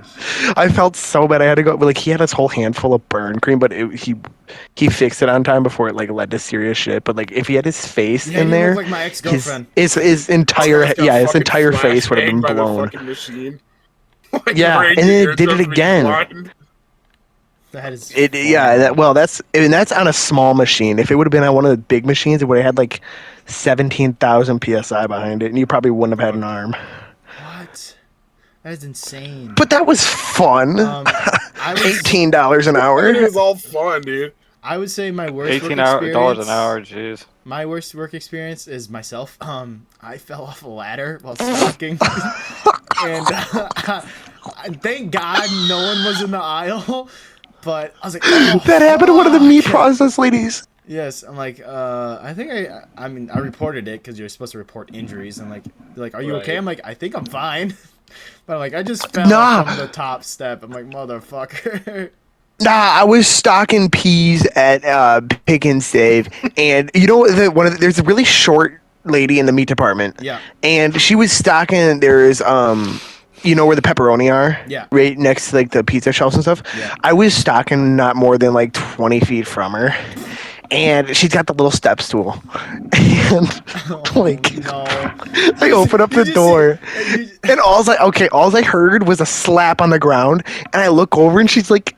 I felt so bad. I had to go. Like, he had his whole handful of burn cream, but he fixed it on time before it like led to serious shit. But like, if he had his face Yeah, in you there, look like my ex-girlfriend. his entire Got his fucking entire face would have been flashbanged by the blown. fucking machine. Like, Yeah, brain and then it ears did it have to be again. blind. That is. That's on a small machine. If it would have been on one of the big machines, it would have had like 17,000 psi behind it, and you probably wouldn't have had an arm. What? That is insane. But that was fun. I would, $18 an It hour. was all fun, dude. I would say my worst work $18 experience. an hour. Jeez. My worst work experience is myself. I fell off a ladder while stalking, and thank God no one was in the aisle. But I was like, oh, That happened to one of the meat fuck. process ladies. Yes, I'm like, I think I mean, I reported it because you're supposed to report injuries. I'm like, they're like, are you okay? Right. I'm like, I think I'm fine. But I'm like, I just fell Nah. from the top step. I'm like, motherfucker. Nah, I was stocking peas at Pickens Dave, and you know there's a really short lady in the meat department. Yeah. And she was stocking. There's you know where the pepperoni are? Yeah. Right next to like the pizza shelves and stuff. Yeah. I was stocking not more than like 20 feet from her, and she's got the little step stool, and like No. I open up the Did you door, see- and all I heard was a slap on the ground, and I look over, and she's like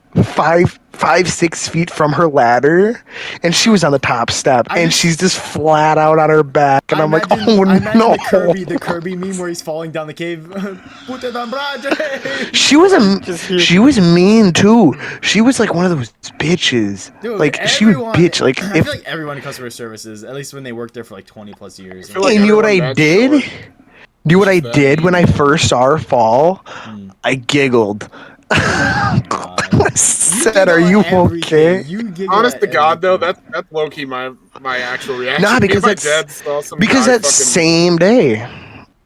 6 feet from her ladder, and she was on the top step, I and just- she's just flat out on her back, and I'm like, I oh imagine no. the Kirby meme where he's falling down the cave. Put it on Brad. She was mean too. She was like one of those bitches. Dude, like she would everyone- bitch. Like I if feel like everyone in customer services, at least when they worked there for like 20+ years. I feel like and you know what I everyone did? that's short. Do you know what I That did when I first saw her fall? Hmm. I giggled. I said, "Are you okay?" Honest to God, though, that's low key my actual reaction. Nah, Me and because my that's- dad saw some Because guy that fucking- same day,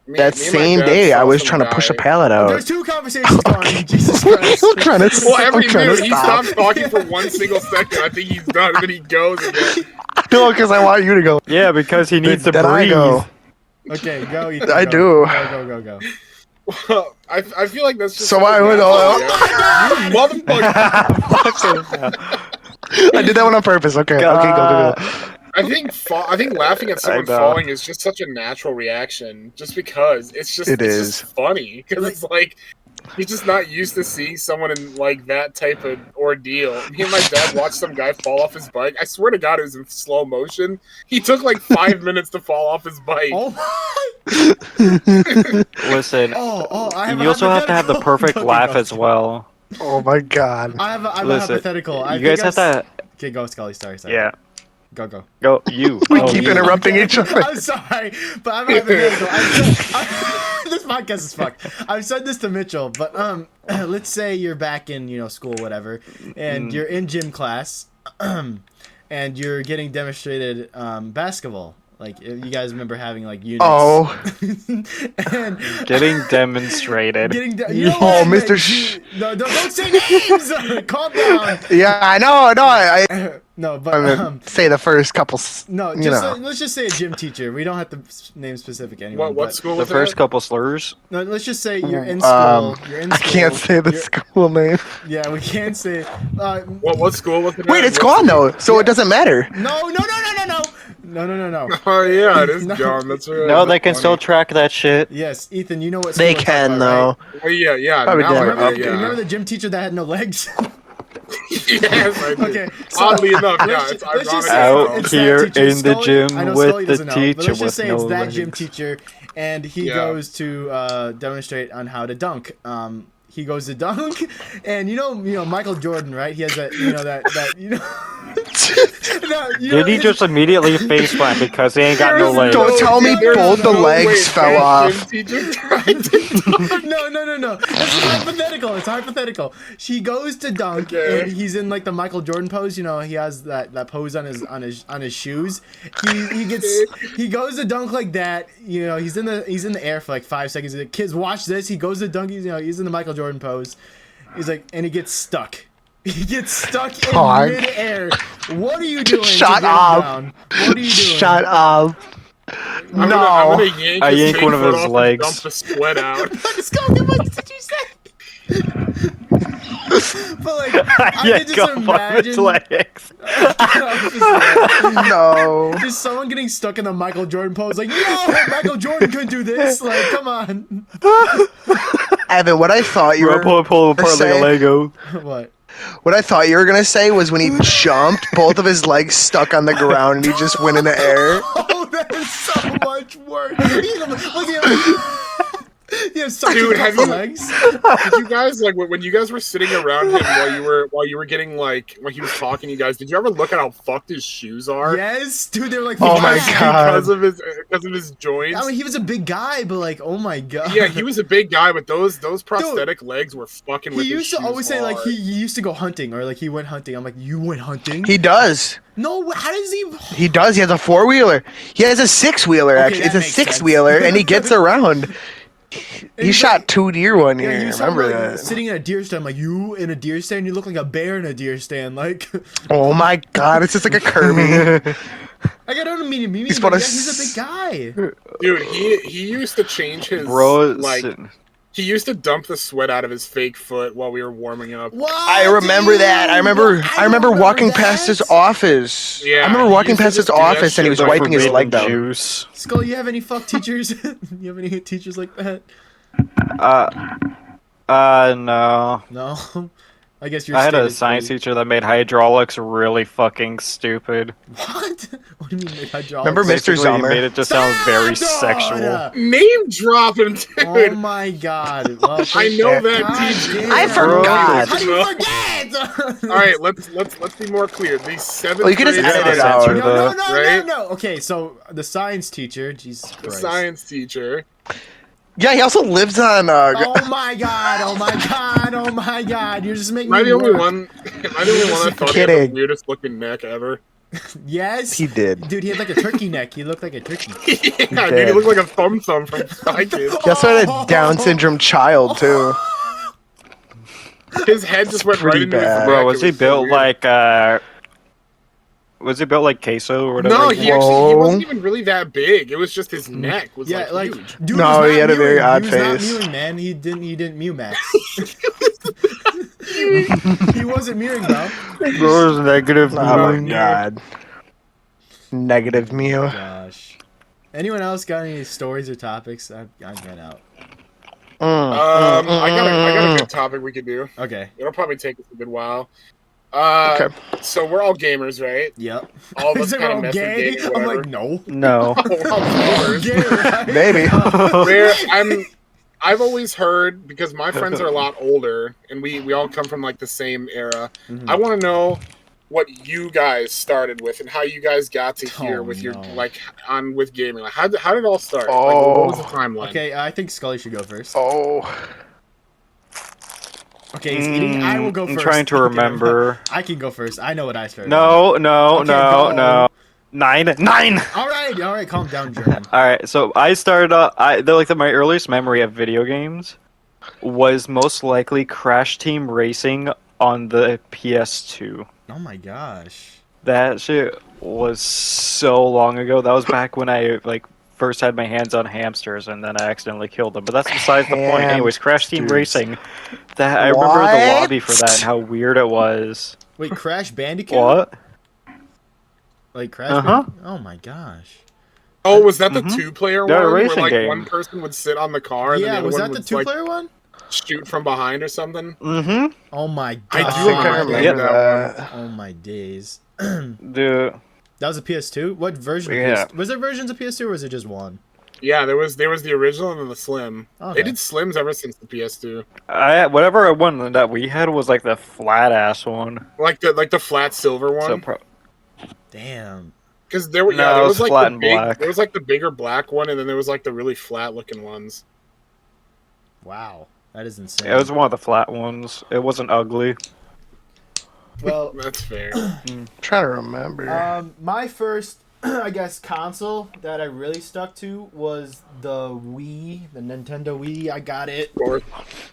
me- that me and my same dad day, saw I was some trying to push a guy- pallet out. There's two conversations going. Jesus I'm Christ. trying to. Well, every I'm trying minute to he stop. stops talking for 1 single second. I think he's done, and then he goes again. No, because I want you to go. Yeah, because he needs to Then I breathe. go. Okay, go. Ethan, I go. do. Go. Well, I feel like that's just So something I would- natural, yeah. You motherfucker. I did that one on purpose. Okay. Okay. Go. I think laughing at someone know. falling is just such a natural reaction, just because it's It just funny because it's like he's just not used to seeing someone in like that type of ordeal. Me and my dad watched some guy fall off his bike. I swear to God, it was in slow motion. He took like 5 minutes to fall off his bike. Oh Listen, I have you also have to have the hypothetical. perfect Okay, laugh go. as well. Oh my god. I have a Listen, hypothetical. I you guys think have to. Okay, go, Scully. Sorry. Yeah, Go. go you. We Oh, keep you. interrupting each other. I'm sorry, but I'm hypothetical. This podcast is fucked. I've said this to Mitchell, but let's say you're back in school, whatever, and you're in gym class, and you're getting demonstrated basketball. Like you guys remember having like units. Oh. and Getting demonstrated. you know Oh, what? Mr. No, don't say names. Calm down. Yeah, I know. No, I No, but I'm gonna say the first couple. no, you just know. let's just say a gym teacher. We don't have to name specific anyone. What but- school The was first that? couple slurs. No, let's just say you're in school. You're in I school. can't say the you're- school name. Yeah, we can't say. What school was it? Wait, at? it's gone though, so it doesn't matter. No. Oh yeah, it is No. John. That's right. No, they That's can still funny. track that shit. Yes, Ethan, you know what? They school I'm can talking about, though. Oh, yeah. Probably Now I never. do, Right? yeah. Remember the gym teacher that had no legs? Yes, I do. Okay, so Oddly enough, yeah, let's it's ju- let's just ironic. say Out it's here that teacher. in the Scully- gym I know with Scully the doesn't know, but teacher let's just with say no it's that gym legs. teacher, and he Yeah. goes to demonstrate on how to dunk. He goes to dunk, and you know Michael Jordan, right? He has that Did he just immediately face plant because he ain't got no legs? Don't tell me There's both the no legs way fell that off. gym teacher tried to- No. This is hypothetical. It's hypothetical. She goes to dunk, Okay. and he's in like the Michael Jordan pose. You know, he has that pose on his shoes. He goes to dunk like that. You know, he's in the air for like 5 seconds. The kids watch this. He goes to dunk. He's in the Michael Jordan pose. He's like, and he gets stuck. He gets stuck in God. midair. What are you doing? to Shut get him up. down? What are you doing? Shut up. I'm No. gonna yank, I his yank fake one of foot his off and legs. Dump the sweat out. Let's go. What did you say? But like, I Yeah, could go just on his imagine legs. No. just someone getting stuck in the Michael Jordan pose. Like, no, Michael Jordan couldn't do this. Like, come on. Evan, what I thought you were Pull apart like a say- Lego. What? what I thought you were gonna say was when he jumped, both of his legs stuck on the ground and he just went in the air. Oh, that is so much worse. He has such Dude, tough have you- legs. Did you guys like when you guys were sitting around him while you were getting like when he was talking to you guys? Did you ever look at how fucked his shoes are? Yes, dude, they were like. Oh my flat. God. Because of his joints. I mean, he was a big guy, but like, oh my god. Yeah, he was a big guy, but those prosthetic legs were fucking. He with his used to shoes always say like hard. he used to go hunting or like he went hunting. I'm like, you went hunting? He does. No, how does he? He does. He has a 4-wheeler. He has a 6-wheeler, actually. that It's a makes sense. 6-wheeler, and he gets around. He shot 2 deer one year. Yeah, I you saw remember him, like, that. sitting in a deer stand. Like, you in a deer stand, you look like a bear in a deer stand. Like, Oh my god, it's just like a Kirby. I don't mean to He's but about yeah, a he's a big guy. Dude, he used to change his Bro, like he used to dump the sweat out of his fake foot while we were warming up. What? I remember that. I remember walking past his office. Yeah, I remember he walking used to past his just do that office and he shit was like wiping his forbidden leg down. juice. Skull, you have any fuck teachers? You have any teachers like that? No. No. I guess you're. I had a stated science free. teacher that made hydraulics really fucking stupid. What? What do you mean, hydraulics? Remember Mr. Basically, he Zomer? made it just sound very sexual. Name drop him, dude. Oh my god. Well, I know that God teacher. damn. I forgot. How do you forget? All right, let's be more clear. These 7th Well, you can just grade edit it science out. No, no, no, Right? no. Okay, so the science teacher, Jesus the Christ. science teacher. Yeah, he also lives on. Oh my god! Oh my god! Oh my god! You're just making Am I me the only work. one? Am I the only one that thought he had the Kidding. weirdest looking neck ever? Yes. He did. Dude, he had like a turkey neck. He looked like a turkey. Yeah, dude, he looked like a thumb from Spy Kids. He also had a Down syndrome child too. His head just went right Pretty into his bad. neck. Bro, It was he so built weird. like was he built like queso or whatever? No, he wasn't Whoa. even really that big. It was just his neck was Yeah, like huge. dude No, was he not had a very mewing. odd He was not face. mewing, man. He didn't mew Max. He wasn't mewing, bro. Bro, negative. Oh Mew. my god. Negative Mew. Gosh. Anyone else got any stories or topics? I'm getting out. I got a good topic we could do. Okay. It'll probably take us a good while. Okay. So we're all gamers, right? Yep. All of us Is it kind all of mess with gay? games, I'm whatever. like, no. No. We're all gamers. Gay, right? Maybe. Where I've always heard, because my friends are a lot older and we all come from like the same era. Mhm. I want to know what you guys started with and how you guys got to here Oh, with your no. like on with gaming. Like how did it all start? Like, Oh. what was the timeline? Okay, I think Scully should go first. Oh. Okay, he's eating. I will go I'm first. trying to Okay, remember. I can go first. I know what I started. No, Okay, no. go. 9. All right, calm down, Jordan. All right, so I started. My earliest memory of video games was most likely Crash Team Racing on the PS2. Oh my gosh. That shit was so long ago. That was back when I first had my hands on hamsters, and then I accidentally killed them. But that's besides the point. Anyways, Crash Team Hamsters. Racing. That I remember the What? lobby for that and how weird it was. Wait, Crash Bandicoot? What? Like Crash Uh-huh. Bandicoot? Oh my gosh. Oh, was that the Mhm. 2-player Yeah, one? a Where racing like game. one person would sit on the car and then Yeah, the other was one that the would two-player like one? shoot from behind or something? Mm-hmm. Oh my I gosh. do I think I remember remember that that. Oh my days. The That was a PS2? What version? Of Yeah. Was there versions of PS2 or was it just one? Yeah, there was the original and then the Slim. Okay. They did Slims ever since the PS2. whatever one that we had was like the flat ass one. Like the flat silver So one. Damn. Because there were No, there it was was like flat the and big, black. there was like the bigger black one, and then there was like the really flat looking ones. Wow. That is insane. it was one of the flat ones. It wasn't ugly. Well, That's fair. I'm trying to remember. my first, I guess, console that I really stuck to was the Wii, the Nintendo Wii. I got it. Of course.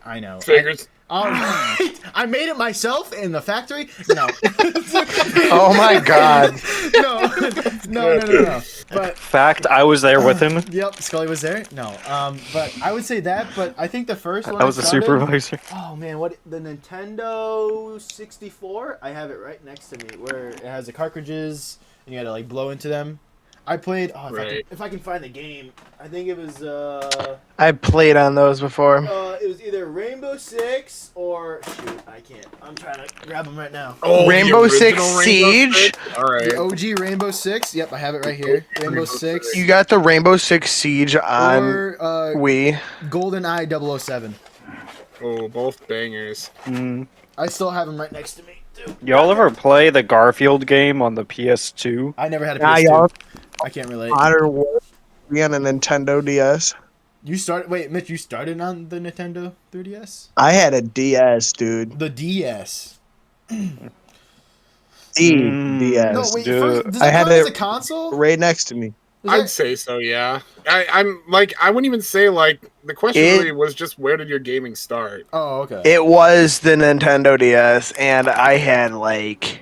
I know. Figures. All right. I made it myself in the factory. No. Oh my god. No. But Fact, I was there with him. yep, Scully was there. No. But I would say that. But I think the first one I was the started- supervisor. Oh man, what the Nintendo 64? I have it right next to me, where it has the cartridges and you had to like blow into them. I played. Oh, Right. if I can find the game, I think it was. I played on those before. It was either Rainbow Six or shoot, I can't. I'm trying to grab them right now. Oh, the Rainbow Six original Siege? Six? All right. The OG Rainbow Six. Yep, I have it right here. Rainbow Six. You got the Rainbow Six Siege on Or Wii. GoldenEye 007. Oh, both bangers. Mm. I still have them right next to me too. Y'all ever play the Garfield game on the PS2? I never had a Nah, PS2. y'all. I can't relate. Modern Warfare on a Nintendo DS. You started. Wait, Mitch, you started on the Nintendo 3DS? I had a DS, dude. The DS. DS. No, wait. dude. First, does I it had count as it a console? Right next to me. I'd say so, yeah. I'm like, I wouldn't even say like the question It- really was just where did your gaming start? Oh, okay. It was the Nintendo DS, and I had like.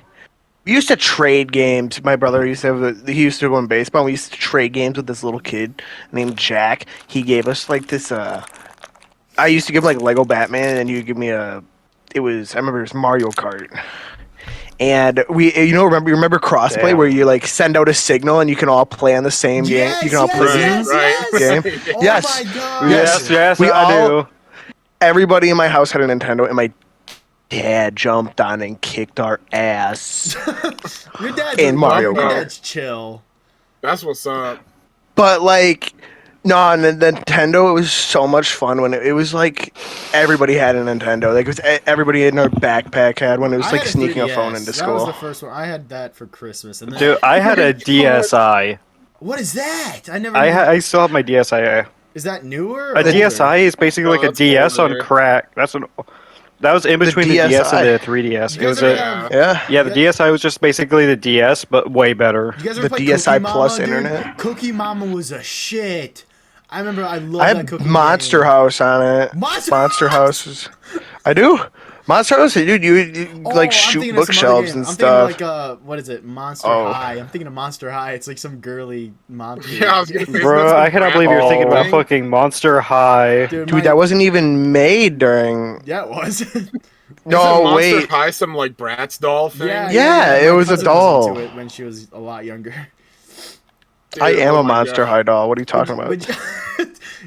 We used to trade games. My brother used to have. He used to go in baseball. We used to trade games with this little kid named Jack. He gave us like this. I used to give him like Lego Batman, and he would give me a. It was. I remember it was Mario Kart. And remember crossplay Damn. where you like send out a signal and you can all play on the same game. Yes, You can all yes, play yes, Right, yes. game. Oh Yes. my god. Yes, We I all- do. Everybody in my house had a Nintendo, and my dad jumped on and kicked our ass. Your dad's In Mario your Kart. dad's chill. That's what's up. But like, no, on the Nintendo, it was so much fun when it was like everybody had a Nintendo. Like it was everybody in their backpack had one. It was I like had sneaking a 3DS. phone into That was the school. first one. I had that for Christmas. And then Dude, I had a DSi. what is that? I never. I still have my DSi. Is that newer? or A older? DSi is basically No, like a that's DS on older. crack. That was in between the DS and DSi. the 3DS. You It guys was ever a have- Yeah. yeah. The DSi was just basically the DS, but way better. You guys ever The play DSi Cookie plus Mama, dude? internet? Cookie Mama was a shit. I remember I loved I that have Cookie Monster game. House on it. Monster House is. I do. Monster House, dude. You Oh, like I'm shoot thinking of some other bookshelves game. and I'm stuff. thinking like what is it? Monster Oh. High. I'm thinking of Monster High. It's like some girly monster. Yeah, I was gonna say, Bro, that's the I cannot believe you're thinking about thing. fucking Monster High. Dude, Dude, that wasn't even made during. Yeah, it was. No, Isn't Monster wait. High some like Bratz doll thing? Yeah, it my was a cousin doll. into it when she was a lot younger. Dude, I am oh a my Monster God. High doll. What are you talking about? Would you-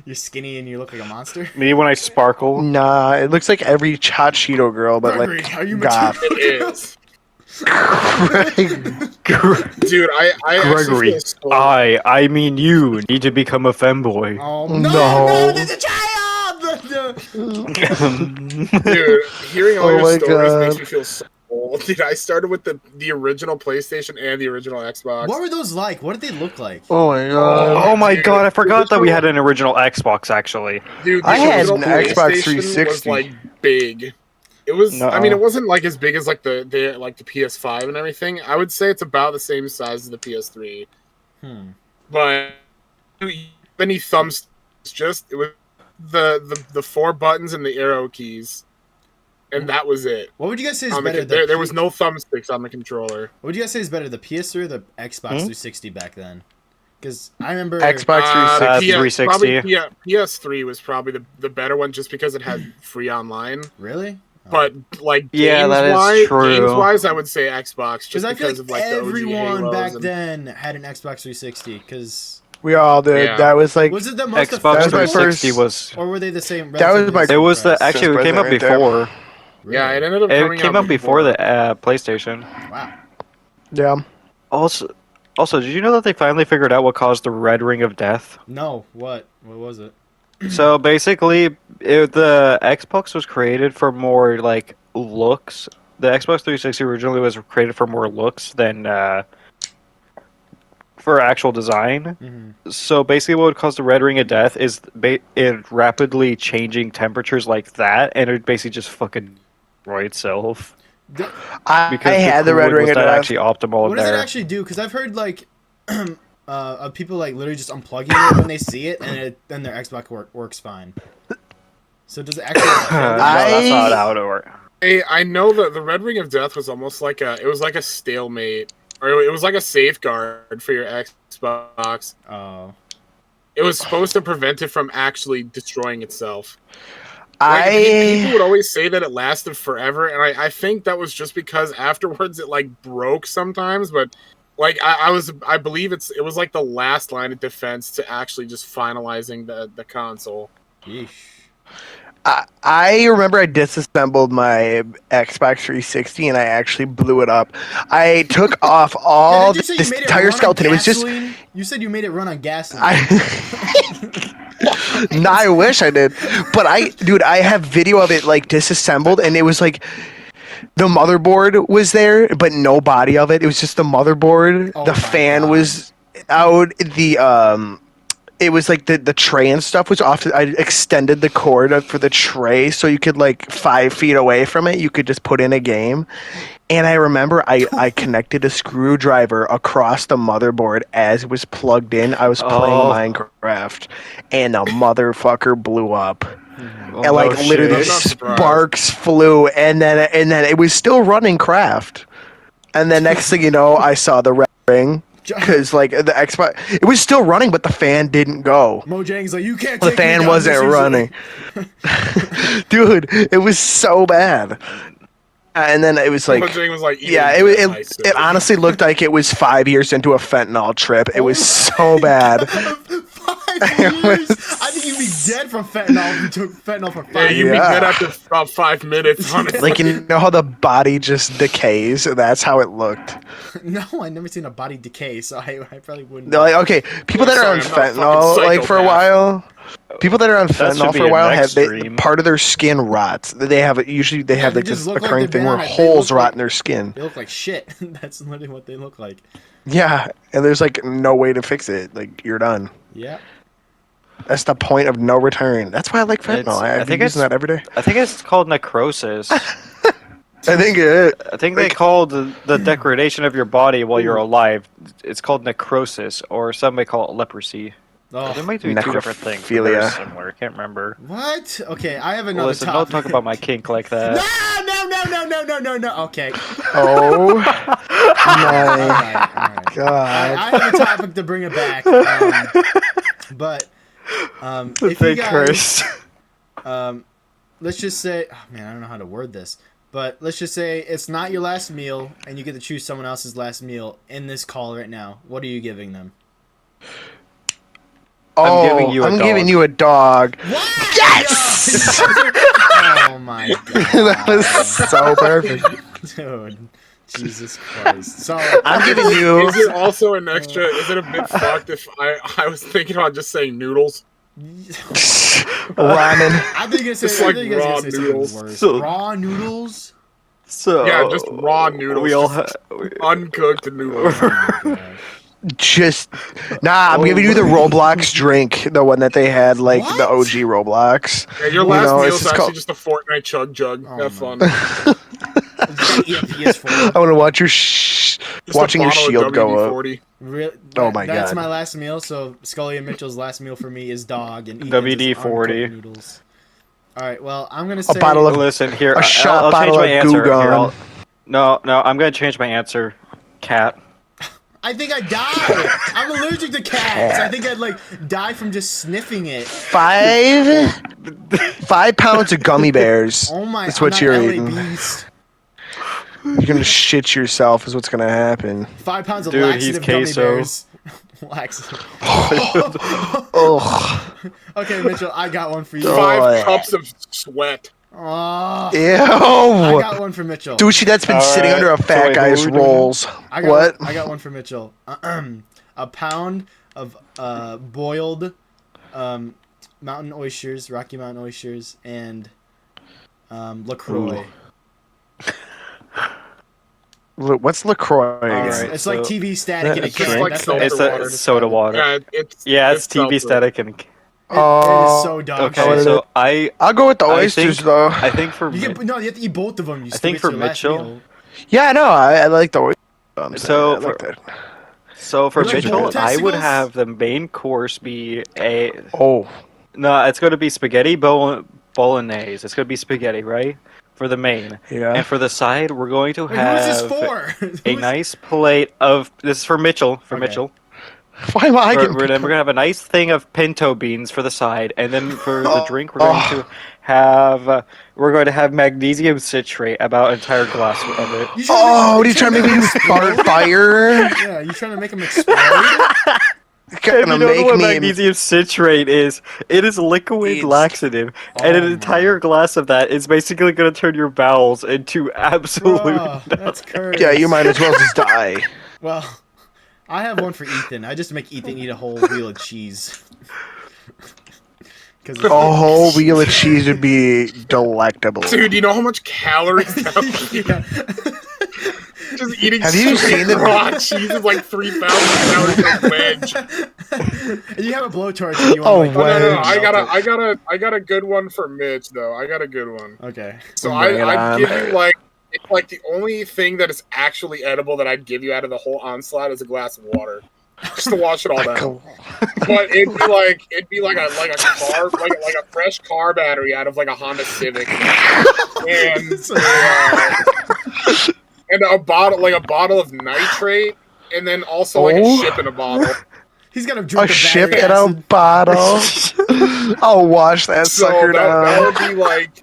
You're skinny and you look like a monster. Me when I sparkle. Nah, it looks like every hot Cheeto girl, but Gregory, like are you goth. It is. Gregory, Dude, I actually feel so I mean you need to become a femboy. Oh no, No. no, there's a child! Dude, hearing all Oh your my stories God. makes me feel so old. Dude, I started with the original PlayStation and the original Xbox. What were those like? What did they look like? Oh my god. Oh my Dude, god, I forgot that we original- had an original Xbox actually. Dude, the I had original an Xbox PlayStation 360. was like big. It was. I Nuh-uh. mean, it wasn't like as big as like the PS5 and everything. I would say it's about the same size as the PS3. Hmm. But any thumbs, just it was the four buttons and the arrow keys, and that was it. What would you guys say is On the better? con- there was no thumbsticks on the controller. What would you guys say is better, the PS3 or the Xbox 360 back then? Because I remember Xbox 360. 360. Probably PS3 was probably the better one just because it had free online. Really? But like Yeah, that is games-wise- true. games-wise, I would say Xbox Because just I feel because like of like the OG everyone Halos back and- then had an Xbox 360. Because We all did. Yeah. That was like was it the most Xbox That was my effective, 360 first- was. or were they the same? That was my- It was the price? actually it came out Right there. before. Yeah, it ended up It coming came out before the PlayStation. Wow. yeah. Also, did you know that they finally figured out what caused the red ring of death? No. What? What was it? So basically, the Xbox was created for more like looks. The Xbox 360 originally was created for more looks than for actual design. Mm-hmm. So basically, what would cause the red ring of death is it rapidly changing temperatures like that, and it would basically just fucking destroy itself. I Because had the red cooling ring was of not death. actually optimal What in does it there. actually do? Because I've heard like of people like literally just unplugging it when they see it, and then their Xbox works fine. So does it actually? No, that's not how it works. I know that the Red Ring of Death was almost like a stalemate, or it was like a safeguard for your Xbox. Oh. It was supposed to prevent it from actually destroying itself. Like, people would always say that it lasted forever, and I think that was just because afterwards it like broke sometimes, but like I believe it was like the last line of defense to actually just finalizing the console. Yeesh. I remember I disassembled my Xbox 360 and I actually blew it up. I took off all did you say you this made it entire run on skeleton. It was just gasoline? You said you made it run on gasoline. no, I wish I did. But I have video of it like disassembled and it was like the motherboard was there, but no body of it. It was just the motherboard. Oh the my fan God. was out. The it was like the tray and stuff was often. I extended the cord for the tray so you could like 5 feet away from it. You could just put in a game. And I remember I connected a screwdriver across the motherboard as it was plugged in. I was playing Minecraft, and the motherfucker blew up. And like no literally shit. I'm not surprised. sparks flew, and then it was still running Craft. And then next thing you know, I saw the red ring because like the Xbox, it was still running, but the fan didn't go. Mojang's like, you can't. The take me fan down wasn't this easily." running. Dude, it was so bad. And then it was like, Mojang was like, yeah, "Nice, it honestly looked like it was 5 years into a fentanyl trip. It was so bad. 5 years. I think you'd be dead from fentanyl if you took fentanyl for 5 Yeah, years. you'd be Yeah. dead after about 5 minutes, honestly. Like, you know how the body just decays? That's how it looked. No, I've never seen a body decay, so I probably wouldn't. They're like, okay, people that are on Sorry, I'm not a fentanyl, fucking like for a psychopath. while, people that are on That should fentanyl be for a an while have extreme. part of their skin rots. They have usually they Yeah, have they like just this look like occurring they've thing been where on it. They holes look rot like- in their skin. They look like shit. That's literally what they look like. Yeah, and there's like no way to fix it. Like you're done. Yeah. That's the point of no return. That's why I like fentanyl. I I've think been using it's- that every day. I think it's called necrosis. I think it. I think they call the degradation of your body while you're alive. It's called necrosis, or some may call it leprosy. There Oh, might be two different things. but Necrophilia. they're similar. I can't remember. what? Okay, I have another Listen, topic. don't talk about my kink like that. No. Okay. Oh my Alright. god. I have a topic to bring it back. But if you guys, let's just say, oh man, I don't know how to word this, but let's just say it's not your last meal, and you get to choose someone else's last meal in this call right now. What are you giving them? Oh, giving you a I'm dog. giving you a dog. What? Yes! Oh my god. That was so perfect. Dude, Jesus Christ. So I'm giving you. Is it also an extra? Is it a bit fucked if I was thinking about just saying noodles? Ramen. I think it's Just like raw something noodles. worse. So- Raw noodles. So Yeah, just raw noodles. We all just uncooked noodles. Oh my gosh. Just I'm giving you the Roblox drink, the one that they had, like What? the OG Roblox. Yeah, your You last know, meal it's is just actually called- just a Fortnite chug jug. Oh, Have man. fun. You gotta eat a PS4. I want to watch your Just watching a your bottle shield of go up. WD-40. Really? Oh my That's God. my last meal. So Scully and Mitchell's last meal for me is dog and Ethan's is WD-40. uncooked noodles. All right. Well, I'm gonna say bottle of- Listen here. A shot I'll bottle change my of answer. Goo Here, Gone. no, I'm gonna change my answer. Cat. I think I died. I'm allergic to cats. I think I'd like die from just sniffing it. 5 pounds of gummy bears. Oh my! That's I'm what not you're LA eating. Beast. You're gonna shit yourself. Is what's gonna happen. 5 pounds of Dude, he's laxative gummy queso. bears. Laxative. Ugh. Okay, Mitchell, I got one for you. Oh. 5 cups of sweat. Oh, Ew. I got one for Mitchell. Douchey, that's been All sitting right. under a So fat wait, guy's what were we doing? rolls. I got What? I got one for Mitchell. A pound of boiled mountain oysters, Rocky Mountain oysters, and LaCroix. What's LaCroix again? Alright. It's like so- TV static in a It's just can. like That's soda the It's best water. way a to soda describe it. water. Yeah, It's TV static and. It is so dog Okay, shit. so I I'll go with the I oysters think- though. I think for You get, no, you have to eat both of them. You I think for stupid, it's your last Mitchell- meal. Yeah, no, I like the oysters. So I like for- that. so for You like Mitchell, bull I would testicles? have the main course be a Oh, no. It's going to be spaghetti bolognese. It's going to be spaghetti, right? For the main, yeah. and for the side, we're going to Wait, who is this have for? a Who's- nice plate of. This is for Mitchell. For Okay. Mitchell. Why am I getting? We're gonna have a nice thing of pinto beans for the side, and then for the drink, we're going to have magnesium citrate, about an entire glass of it. You trying to Oh, make- you trying to make me start fire? Yeah, you trying to make them explode? If you Gonna don't know make what me. magnesium citrate is, it is liquid It's- laxative, and Oh an my. entire glass of that is basically going to turn your bowels into absolute. Bruh, that's cursed. Yeah, you might as well just die. Well, I have one for Ethan. I just make Ethan eat a whole wheel of cheese. Because A whole wheel of cheese would be delectable. Dude, you know how much calories that would be? yeah. Just eating Have you seen the- raw cheese is like 3,000 calories a wedge. You have a blowtorch. And you Oh, want, No, no, no. Wedge. I got a good one for Mitch though. I got a good one. Okay. So Bring it I'd on. give you like it's like the only thing that is actually edible that I'd give you out of the whole onslaught is a glass of water, just to wash it all down. But it'd be like a car like a fresh car battery out of like a Honda Civic, and and a bottle of nitrate, and then also like Oh. a ship in a bottle. He's gonna drink A the ship battery in a acid. bottle. I'll wash that So sucker that down. would be like,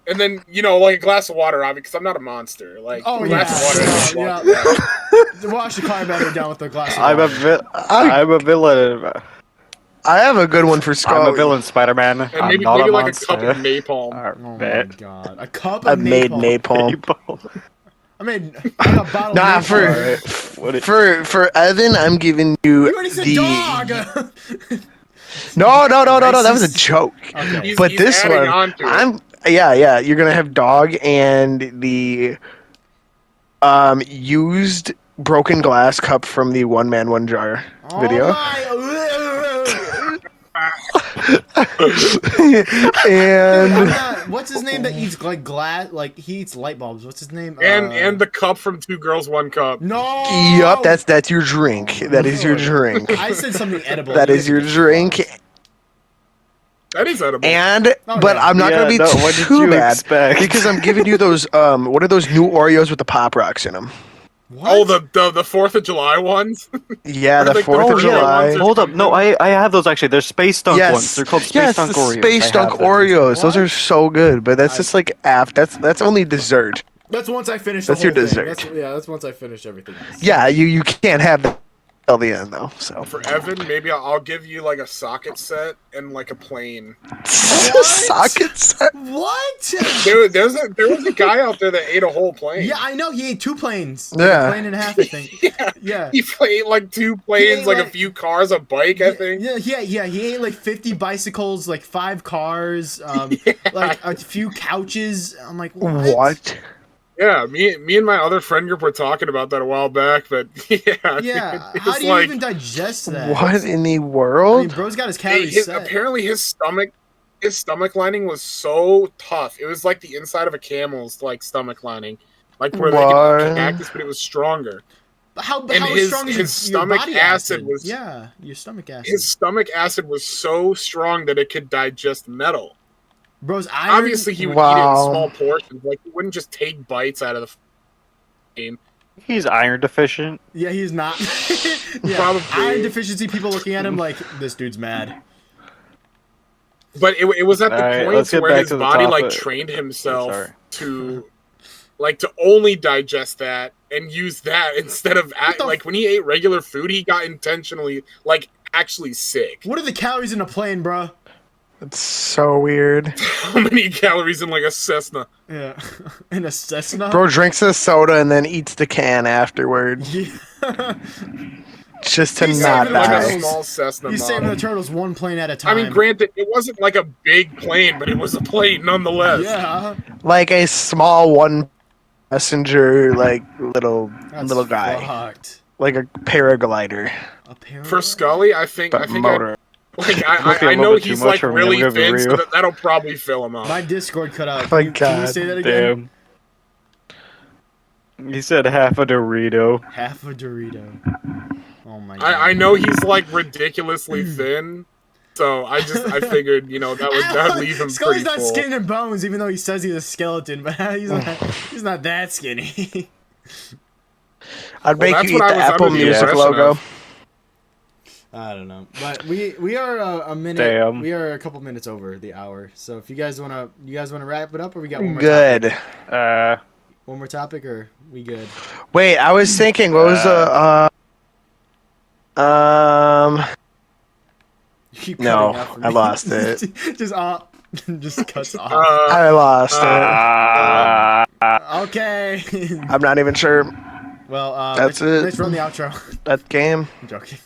and then like a glass of water, obviously, because I'm not a monster. Like Oh a yeah. glass of water. Yeah. Wash the car battery down with a glass of I'm water. I'm a villain. I have a good one for I'm a Scully. villain, Spider-Man. And I'm maybe not a like monster. a cup of napalm. Oh my Bet. god. A cup I of made napalm. napalm. I made like a bottle Nah, of for napalm. What it- for Evan, I'm giving you You already said the dog. No. That was a Racist. joke. Okay. But this adding one, on to it. yeah. You're gonna have dog and the used broken glass cup from the One Man One Jar video. And What's his name that eats like glass? Like he eats light bulbs. What's his name? And the cup from Two Girls One Cup. no. yup, that's your drink. That is your drink. I said something edible. That You is your guys- drink. That is edible. And Oh, but yeah. I'm not Yeah, gonna be no, what did too you bad expect? because I'm giving you those what are those new Oreos with the Pop Rocks in them? What? Oh, the 4th of July ones. Yeah, Or the like the 4th of Oreo July. ones. Hold up, no, I have those actually. They're Space Dunk Yes, ones. They're called Space yes, Dunk the Oreos. Space I Dunk have them. Oreos. Those What? are so good, but that's just like that's only dessert. That's once I finish. That's the your whole thing. dessert. That's once I finish everything. Else. Yeah, you can't have that till the end though. So For Evan, maybe I'll give you like a socket set and like a plane. socket set. What? There was a guy out there that ate a whole plane. Yeah, I know. He ate 2 planes. Like Yeah. a plane and a half, I think. Yeah. Yeah. He ate like 2 planes, ate, like a like- few cars, a bike, I think. Yeah. He ate like 50 bicycles, like 5 cars, like a few couches. I'm like, What? Yeah, me and my other friend group were talking about that a while back, but yeah. Yeah. dude, How it's do you like, even digest that? What in the I mean, world? bro's got his calories set. apparently his stomach lining was so tough. It was like the inside of a camel's like stomach lining, like where they What? can cactus, but it was stronger. How and how his- strong is his your stomach body acid was- Yeah, your stomach acid. His stomach acid was so strong that it could digest metal. Bro's iron. Obviously, he would eat it Wow. in small portions. Like he wouldn't just take bites out of the game. He's iron deficient. Yeah, he's not. Yeah, Probably. iron deficiency. People looking at him like this dude's mad. But it was at the Alright, point let's get where back his to the body like topic. trained Sorry. himself to only digest that and use that instead of the like when he ate regular food, he got intentionally like actually sick. What are the calories in a plane, bro? It's so weird. How many calories in like a Cessna? Yeah, in a Cessna. Bro drinks a soda and then eats the can afterward Yeah. just to He's not saving the Like a die. turtles. small Cessna. He's Mom. saving the turtles one plane at a I time. mean, granted, it wasn't like a big plane, but it was a plane nonetheless. Yeah, Like a small one passenger, like little that's guy, fucked. like a paraglider, A pair For Scully, I think but I motor. Might be I a little know bit too he's much like for me, really I'm gonna be thin, so real. that'll probably fill him up. My Discord cut out. Oh my Can you God. say that again? Damn. He said half a Dorito. Half a Dorito. Oh my god. I know he's like ridiculously thin, so I figured that would leave him Scully's pretty not full. skin and bones, even though he says he's a skeleton, but he's not that skinny. I'd make that's you eat what I the was Apple under the Music impression logo. of. I don't know, but we are a minute. Damn. We are a couple minutes over the hour. So if you guys wanna wrap it up, or we got one more Good. topic? One more topic, or we good? Wait, I was thinking, what was You keep No, cutting out for I me. lost it. just cuts off. I lost it. Okay. I'm not even sure Well, That's it. Let's run the outro. that game. I'm joking.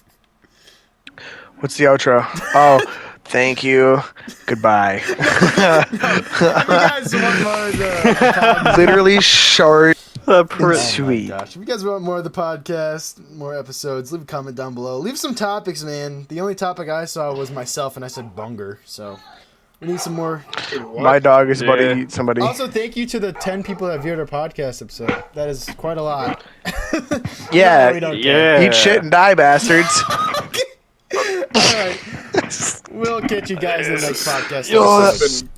What's the outro? Oh, thank you. Goodbye. You guys want more of the Literally short Sweet. Gosh, if you guys want more of the podcast, more episodes, leave a comment down below. Leave some topics, man. The only topic I saw was myself, and I said bunger. So we need some more. My dog is about Yeah. to eat somebody. Also, thank you to the 10 people that viewed our podcast episode. That is quite a lot. Yeah. No, we don't care. Yeah. Eat shit and die, bastards. All right. We'll catch you guys in the next podcast. Yo, This has been